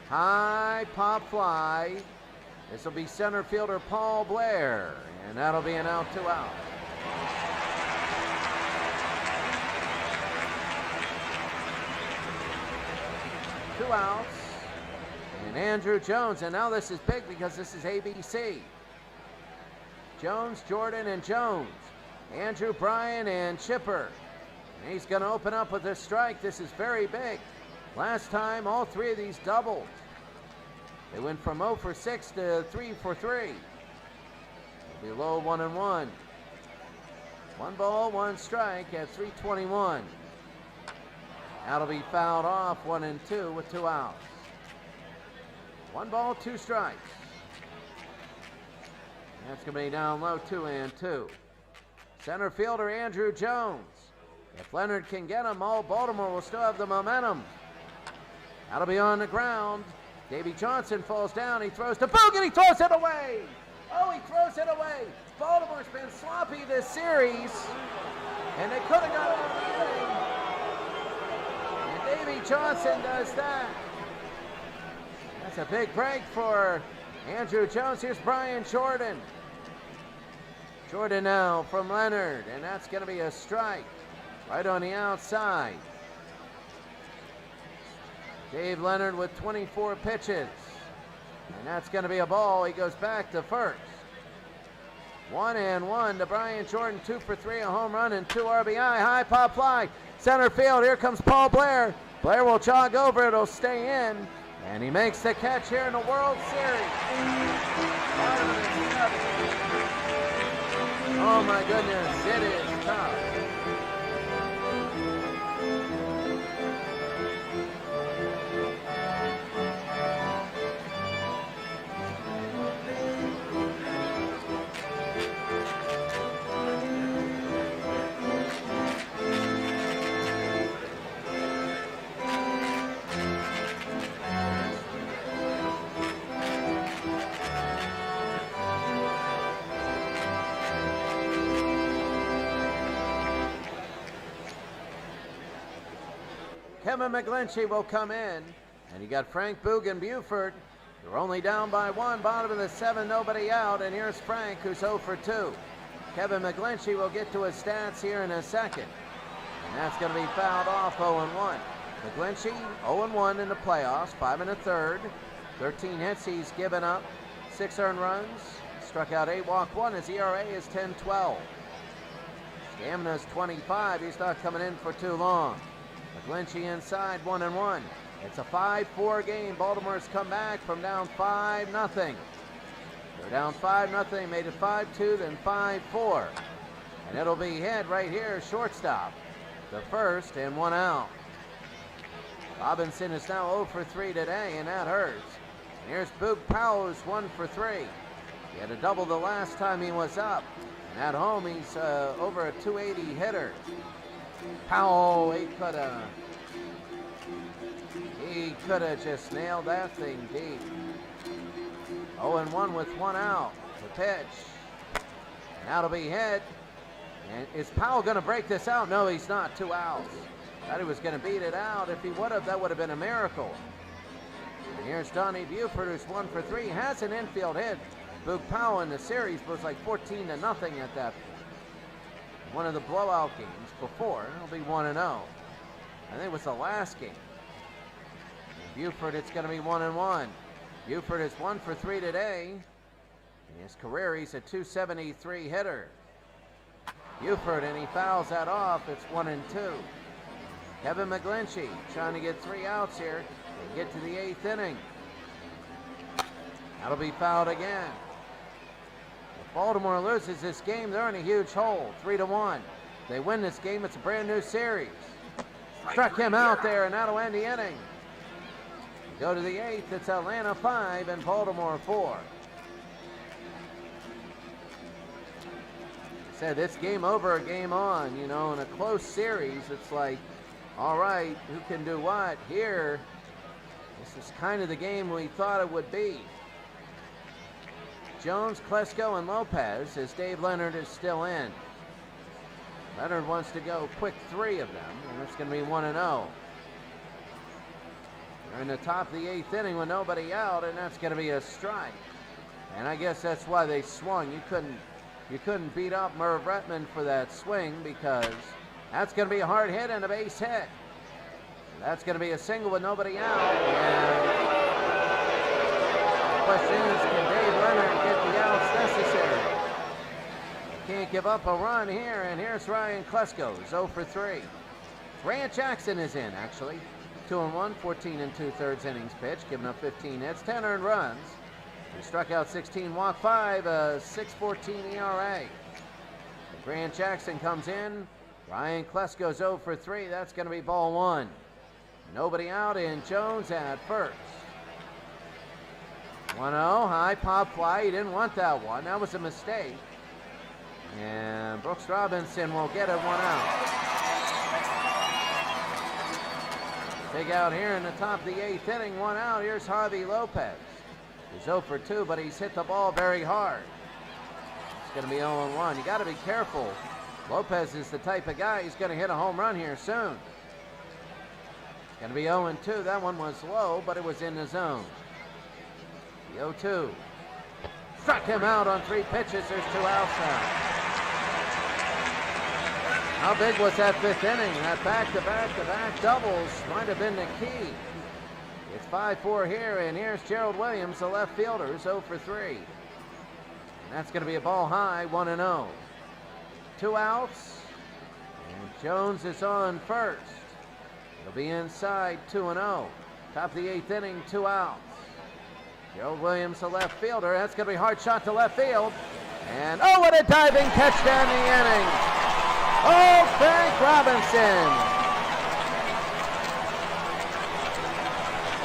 High pop fly. This will be center fielder Paul Blair, and that'll be an out, 2 out. Two outs, and Andrew Jones, and now this is big because this is ABC. Jones, Jordan, and Jones. Andrew, Bryan, and Chipper. And he's going to open up with a strike. This is very big. Last time, all 3 of these doubled. They went from 0 for 6 to 3 for 3. It'll be low 1-1. 1 ball, 1 strike at 3:21. That'll be fouled off, 1-2 with 2 outs. 1 ball, 2 strikes. That's going to be down low, 2-2. Center fielder Andrew Jones. If Leonard can get him, all Baltimore will still have the momentum. That'll be on the ground. Davey Johnson falls down. He throws to Boog, and he throws it away. Oh, he throws it away. Baltimore's been sloppy this series, and they could have got out of the inning. Davey Johnson does that. That's a big break for Andrew Jones. Here's Bryan Jordan. Jordan now from Leonard, and that's going to be a strike right on the outside. Dave Leonard with 24 pitches, and that's going to be a ball. He goes back to first. 1-1 to Bryan Jordan, 2 for 3, a home run and 2 RBI. High pop fly, center field. Here comes Paul Blair. Blair will jog over. It'll stay in, and he makes the catch here in the World Series. Oh my goodness, it is tough. Kevin McGlinchey will come in, and you got Frank Boog and Buford. They're only down by 1, bottom of the 7, nobody out, and here's Frank, who's 0 for 2. Kevin McGlinchey will get to his stats here in a second, and that's going to be fouled off, 0-1. McGlinchey, 0-1 in the playoffs, 5 1/3, 13 hits he's given up, 6 earned runs, struck out 8, walked 1. His ERA is 10.12. Stamina's 25. He's not coming in for too long. McGlinchey inside, 1-1. It's a 5-4 game. Baltimore's come back from down 5-0. They're down 5-0, made it 5-2, then 5-4. And it'll be hit right here, shortstop. The first and 1 out. Robinson is now 0 for 3 today, and that hurts. And here's Boog Powell, who's 1 for 3. He had a double the last time he was up. And at home, he's over a 280 hitter. Powell, he could have just nailed that thing deep. 0-1 with 1 out. The pitch. And that'll be hit. And is Powell going to break this out? No, he's not. 2 outs. Thought he was going to beat it out. If he would have, that would have been a miracle. And here's Donnie Buford, who's 1 for 3. Has an infield hit. Boog Powell in the series was like 14-0 at that point. One of the blowout games before. It'll be 1-0. I think it was the last game. Buford, it's going to be 1-1. Buford is 1 for 3 today. In his career, he's a 273 hitter. Buford, and he fouls that off. It's 1-2. Kevin McGlinchey trying to get 3 outs here and get to the 8th inning. That'll be fouled again. If Baltimore loses this game, they're in a huge hole, 3-1. They win this game, it's a brand new series. Struck him out there, and that'll end the inning. Go to the 8th, it's Atlanta 5 and Baltimore 4. Said it's game over, game on. You know, in a close series, it's like, all right, who can do what? Here, this is kind of the game we thought it would be. Jones, Klesko, and Lopez, as Dave Leonard is still in. Leonard wants to go quick 3 of them, and it's going to be 1-0. They're in the top of the 8th inning with nobody out, and that's going to be a strike. And I guess that's why they swung. You couldn't beat up Merv Retman for that swing, because that's going to be a hard hit and a base hit. That's going to be a single with nobody out. And the question is, can Dave Leonard get the outs necessary? Can't give up a run here, and here's Ryan Klesko, 0 for 3. Grant Jackson is in, actually. 2-1, 14 2/3 innings pitched, giving up 15 hits, 10 earned runs. He struck out 16, walked 5, a 6.14 ERA. Grant Jackson comes in. Ryan Klesko's 0 for 3. That's going to be ball 1. Nobody out, and Jones at first. 1-0, high pop fly. He didn't want that one. That was a mistake. And Brooks Robinson will get it 1 out. Big out here in the top of the 8th inning, 1 out. Here's Harvey Lopez. He's 0 for 2, but he's hit the ball very hard. It's going to be 0-1. You got to be careful. Lopez is the type of guy who's going to hit a home run here soon. It's going to be 0-2. That one was low, but it was in the zone. The 0-2. Struck him out on 3 pitches. There's 2 outs now. How big was that 5th inning? That back-to-back-to-back doubles might have been the key. It's 5-4 here, and here's Gerald Williams, the left fielder, 0 for 3. And that's going to be a ball high, 1-0. 2 outs, and Jones is on first. He'll be inside, 2-0. Top of the 8th inning, 2 outs. Gerald Williams, the left fielder. That's going to be a hard shot to left field. And, oh, what a diving catch down the inning. Oh, Frank Robinson.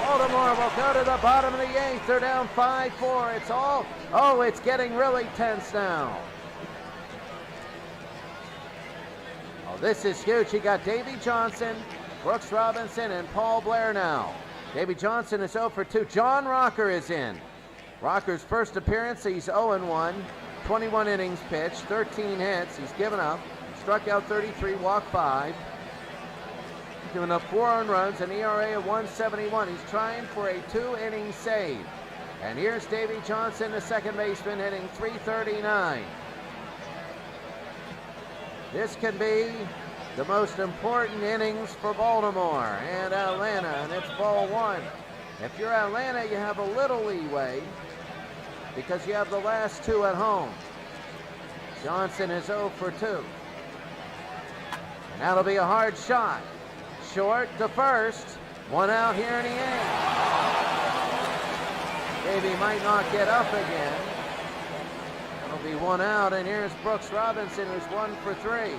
Baltimore will go to the bottom of the 8th. They're down 5-4. It's getting really tense now. Oh, this is huge. You got Davey Johnson, Brooks Robinson, and Paul Blair now. Davey Johnson is 0 for 2. John Rocker is in. Rocker's first appearance, he's 0-1. 21 innings pitched, 13 hits. He's given up. Struck out 33, walked 5. Given up 4 earned runs, an ERA of 1.71. He's trying for a 2-inning save. And here's Davey Johnson, the second baseman, hitting .339. This can be the most important innings for Baltimore and Atlanta, and it's ball 1. If you're Atlanta, you have a little leeway. because you have the last two at home. Johnson is 0 for 2. And that'll be a hard shot. Short to first. One out here in the 8th. Davey might not get up again. It'll be one out, and here's Brooks Robinson, who's 1 for 3.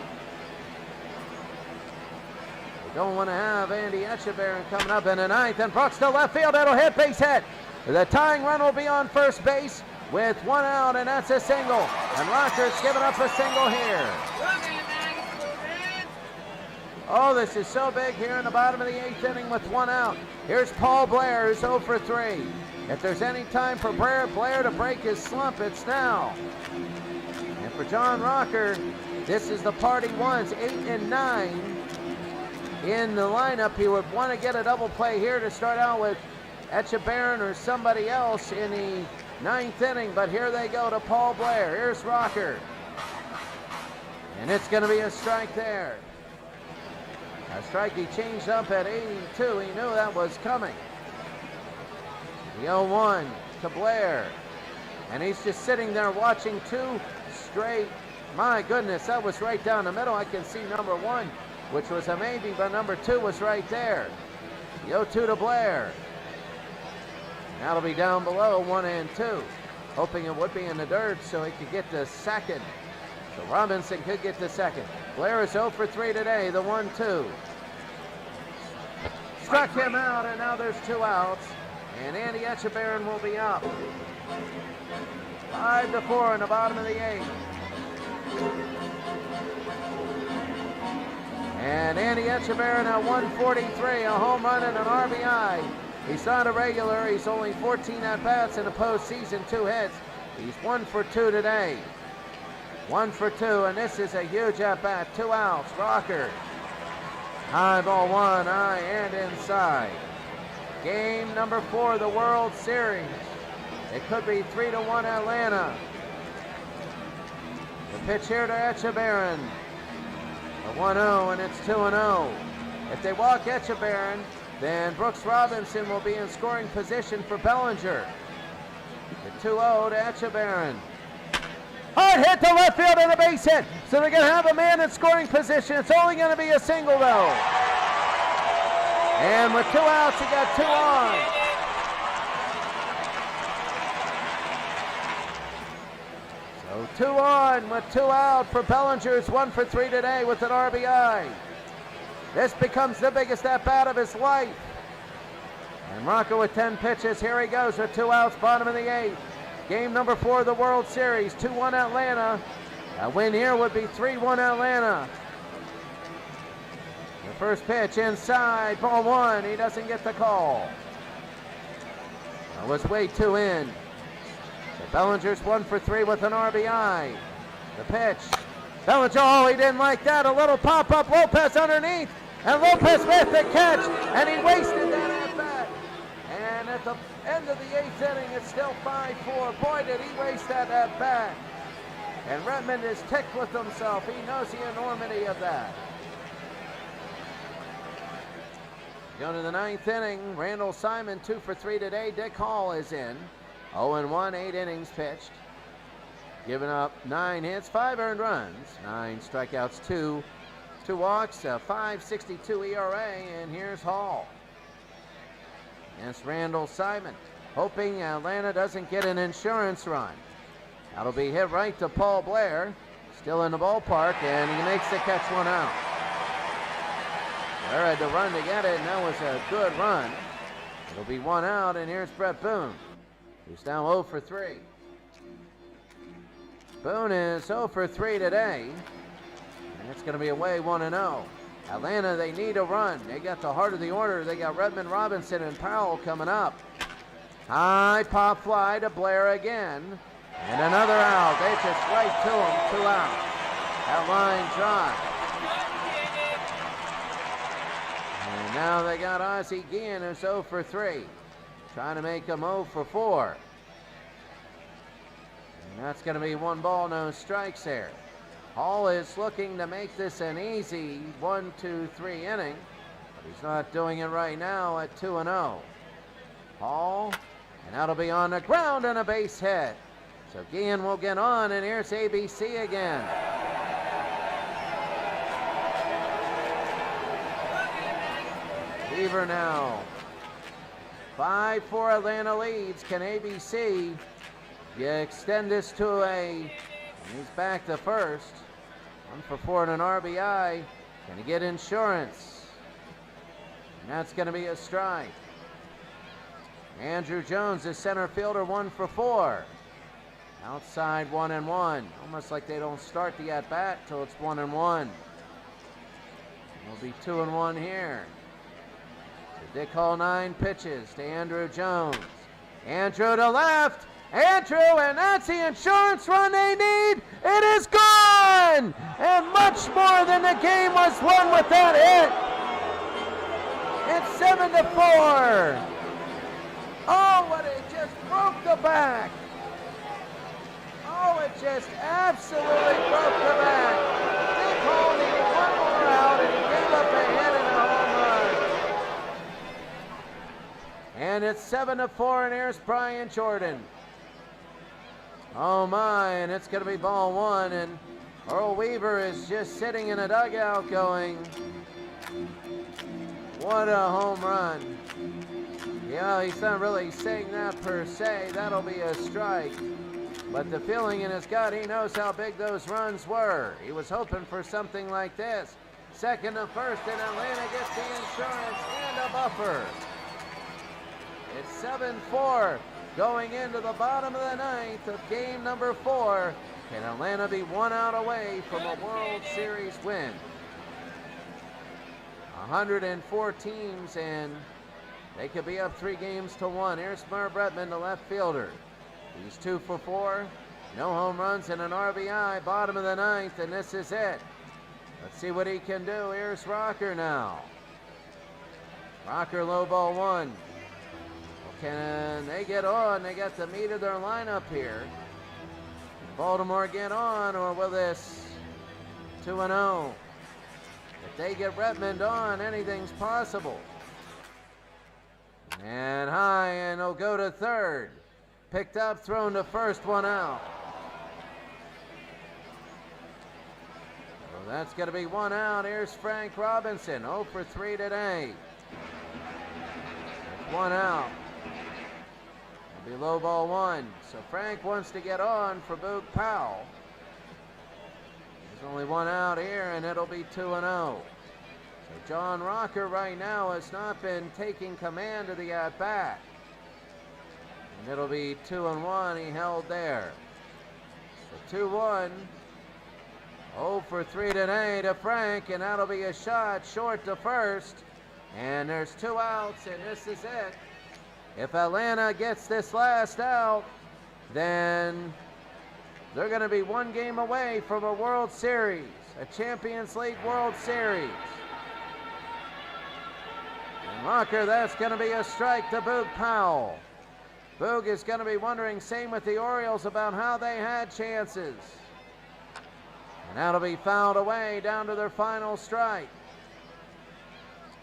We don't want to have Andy Etchebarren coming up in the 9th, and Brooks to left field. That'll hit base hit. The tying run will be on first base with one out, and that's a single. And Rocker's giving up a single here. Oh, this is so big here in the bottom of the 8th inning with one out. Here's Paul Blair, who's 0 for 3. If there's any time for Blair to break his slump, it's now. And for John Rocker, this is the part he wants. 8 and 9 in the lineup. He would want to get a double play here to start out with Etchebarren or somebody else in the 9th inning, but here they go to Paul Blair. Here's Rocker. And it's going to be a strike there. A strike he changed up at 82. He knew that was coming. The 0-1 to Blair. And he's just sitting there watching two straight. My goodness, that was right down the middle. I can see number 1, which was a maybe, but number 2 was right there. The 0-2 to Blair. That'll be down below 1 and 2. Hoping it would be in the dirt so he could get the second. So Robinson could get the second. Blair is 0 for 3 today, the 1-2. Struck him out, and now there's 2 outs. And Andy Etchebarren will be up. 5-4 in the bottom of the 8th. And Andy Etchebarren at 143, a home run and an RBI. He's not a regular. He's only 14 at-bats in the postseason, 2 hits. He's 1 for 2 today. 1 for 2, and this is a huge at-bat. 2 outs. Rocker. High ball 1, high and inside. Game number 4 of the World Series. It could be 3-1 Atlanta. The pitch here to Etchebarren. A 1-0, and it's 2-0. If they walk Etchebarren, then Brooks Robinson will be in scoring position for Bellinger. The 2-0 to Etchebarren. Hard hit to left field and a base hit. So they're going to have a man in scoring position. It's only going to be a single, though. And with 2 outs, he got 2 on. So 2 on with 2 out for Bellinger. It's 1 for 3 today with an RBI. This becomes the biggest at-bat of his life. And Rocco with 10 pitches. Here he goes with 2 outs, bottom of the 8th. Game number 4 of the World Series, 2-1 Atlanta. A win here would be 3-1 Atlanta. The first pitch inside, ball 1. He doesn't get the call. That was way too in. So Bellinger's 1 for 3 with an RBI. The pitch. Bellinger, oh, he didn't like that. A little pop-up, Lopez underneath. And Lopez with the catch, and he wasted that at-bat. And at the end of the 8th inning, it's still 5-4. Boy, did he waste that at-bat. And Redmond is ticked with himself. He knows the enormity of that. Going to the 9th inning, Randall Simon 2 for 3 today. Dick Hall is in. 0-1, 8 innings pitched. Giving up 9 hits, 5 earned runs, 9 strikeouts, 2 walks, a 5.62 ERA, and here's Hall against Randall Simon, hoping Atlanta doesn't get an insurance run. That'll be hit right to Paul Blair, still in the ballpark, and he makes the catch, 1 out. Blair had to run to get it, and that was a good run. It'll be 1 out, and here's Brett Boone, who's now 0 for 3. Boone is 0 for 3 today. And it's going to be away 1-0. Atlanta, they need a run. They got the heart of the order. They got Redmond, Robinson, and Powell coming up. High pop fly to Blair again. And another out. They just right to him. 2 out. That line dry. And now they got Ozzie Guillen, who's 0 for 3. Trying to make him 0 for 4. And that's going to be 1 ball, no strikes there. Hall is looking to make this an easy 1-2-3 inning, but he's not doing it right now at 2-0. Hall, and that'll be on the ground and a base hit. So Guillen will get on, and here's ABC again. Weaver now. 5-4 Atlanta leads. Can ABC extend this to a... He's back to first. 1 for 4 and an RBI. Can he get insurance? And that's going to be a strike. Andrew Jones, the center fielder, 1 for 4. Outside 1-1. Almost like they don't start the at-bat till it's 1-1. It'll be 2-1 here. So Dick Hall 9 pitches to Andrew Jones. Andrew to left. Andrew, and that's the insurance run they need. It is gone! And much more than the game was won with that hit. It's 7-4. Oh, but it just broke the back. Oh, it just absolutely broke the back. Dick Hall needed 1 more out, and he gave up a hit and a home run. And it's 7-4, and here's Brian Jordan. Oh my, and it's going to be ball 1, and Earl Weaver is just sitting in a dugout going, what a home run. Yeah, he's not really saying that per se. That'll be a strike. But the feeling in his gut, he knows how big those runs were. He was hoping for something like this. Second to first, and Atlanta gets the insurance and a buffer. It's 7-4. Going into the bottom of the 9th of game number 4, can Atlanta be 1 out away from a World Series win? 104 teams, and they could be up 3 games to 1. Here's Merv Bretman, the left fielder. He's 2 for 4, no home runs and an RBI, bottom of the 9th, and this is it. Let's see what he can do. Here's Rocker now. Rocker low ball 1. Can they get on? They got the meat of their lineup here. Can Baltimore get on, or will this 2-0? If they get Redmond on, anything's possible. And high, and he'll go to third. Picked up, thrown to first, 1 out. So that's going to be 1 out. Here's Frank Robinson, 0 for 3 today. That's 1 out. It'll be low ball 1. So Frank wants to get on for Boog Powell. There's only 1 out here, and it'll be 2-0. So John Rocker right now has not been taking command of the at-bat. And it'll be 2-1. He held there. So 2-1. 0 for 3 today to Frank, and that'll be a shot short to first. And there's 2 outs, and this is it. If Atlanta gets this last out, then they're going to be 1 game away from a World Series, a Champions League World Series. And Rocker, that's going to be a strike to Boog Powell. Boog is going to be wondering, same with the Orioles, about how they had chances. And that'll be fouled away down to their final strike.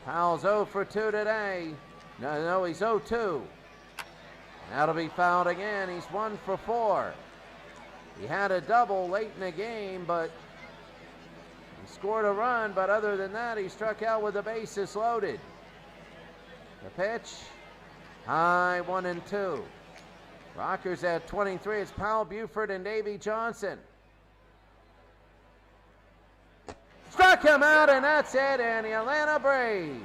Powell's 0 for 2 today. No, he's 0-2. That'll be fouled again. He's 1 for 4. He had a double late in the game, but he scored a run. But other than that, he struck out with the bases loaded. The pitch, high, 1-2. Rockers at 23. It's Powell, Buford, and Davy Johnson. Struck him out, and that's it. And the Atlanta Braves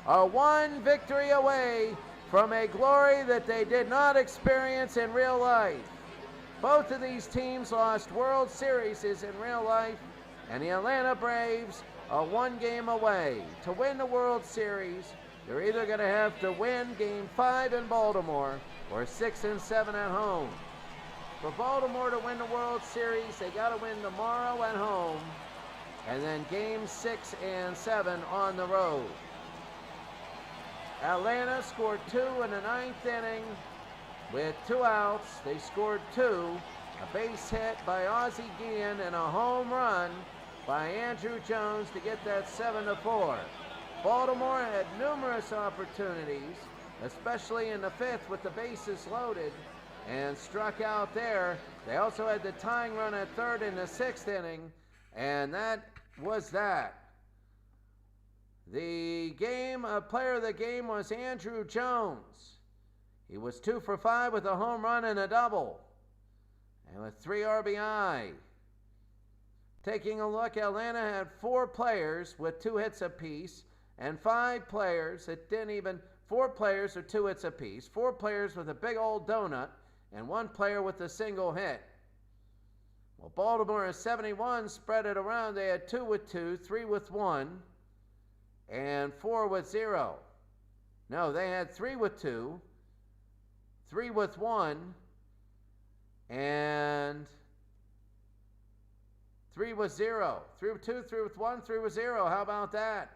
are 1 victory away from a glory that they did not experience in real life. Both of these teams lost World Series in real life, and the Atlanta Braves are 1 game away. To win the World Series, they're either going to have to win Game 5 in Baltimore or 6 and 7 at home. For Baltimore to win the World Series, they got to win tomorrow at home, and then Games 6 and 7 on the road. Atlanta scored 2 in the 9th inning with 2 outs. They scored 2, a base hit by Ozzie Guillen and a home run by Andrew Jones to get that 7-4. Baltimore had numerous opportunities, especially in the 5th with the bases loaded, and struck out there. They also had the tying run at third in the 6th inning, and that was that. The player of the game was Andrew Jones. He was 2 for 5 with a home run and a double, and with 3 RBI. Taking a look, Atlanta had 4 players with 2 hits apiece, and 5 players that didn't even, 4 players with 2 hits apiece, 4 players with a big old donut, and 1 player with a single hit. Well, Baltimore at 71 spread it around. They had 2 with 2, 3 with 1, and 4 with 0. No, they had 3 with 2, 3 with 1, and 3 with 0. 3 with 2, 3 with 1, 3 with 0. How about that?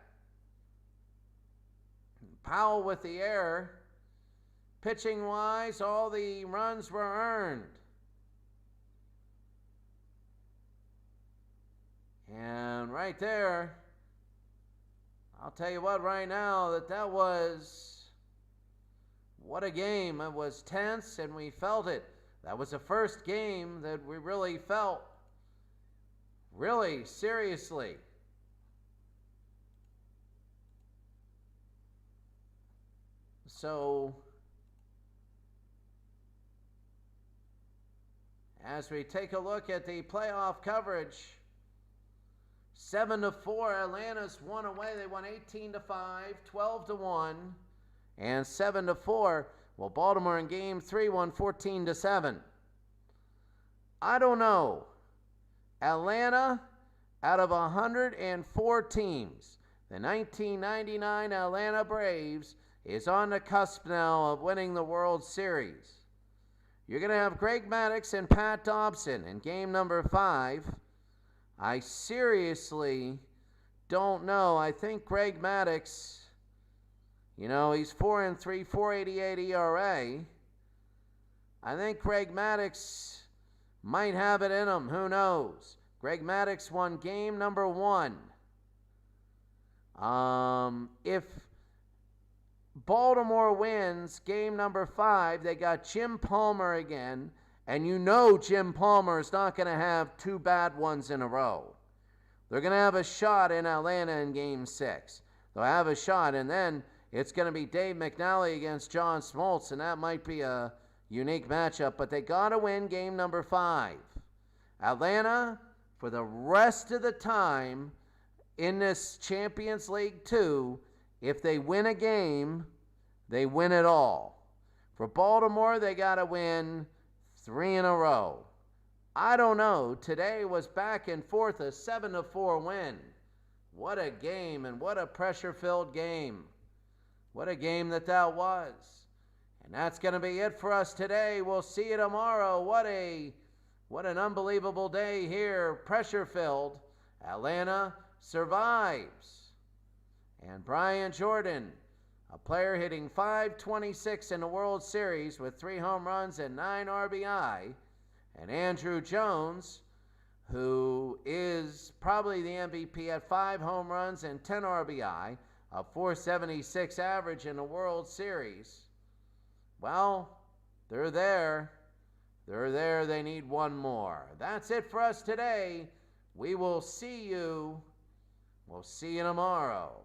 Powell with the error. Pitching wise, all the runs were earned. And right there, I'll tell you what right now, that was, what a game. It was tense and we felt it. That was the first game that we really felt really seriously. So, as we take a look at the playoff coverage, 7-4, Atlanta's won away. They won 18-5, 12-1, and 7-4. Well, Baltimore in Game 3 won 14-7. I don't know. Atlanta, out of 104 teams, the 1999 Atlanta Braves is on the cusp now of winning the World Series. You're going to have Greg Maddux and Pat Dobson in game number 5. I seriously don't know. I think Greg Maddux, you know, he's 4-3, 4.88 ERA. I think Greg Maddux might have it in him. Who knows? Greg Maddux won game number 1. If Baltimore wins game number 5, they got Jim Palmer again, and you know Jim Palmer is not going to have 2 bad ones in a row. They're going to have a shot in Atlanta in game 6. They'll have a shot, and then it's going to be Dave McNally against John Smoltz, and that might be a unique matchup, but they got to win game number 5. Atlanta, for the rest of the time in this Champions League 2, if they win a game, they win it all. For Baltimore, they got to win 3 in a row. I don't know. Today was back and forth, a 7-4 win. What a game, and what a pressure-filled game. What a game that was. And that's going to be it for us today. We'll see you tomorrow. What an unbelievable day here. Pressure-filled. Atlanta survives. And Brian Jordan, a player hitting .526 in the World Series with 3 home runs and 9 RBI. And Andrew Jones, who is probably the MVP at 5 home runs and 10 RBI, a .476 average in the World Series. Well, they're there. They're there. They need one more. That's it for us today. We will see you. We'll see you tomorrow.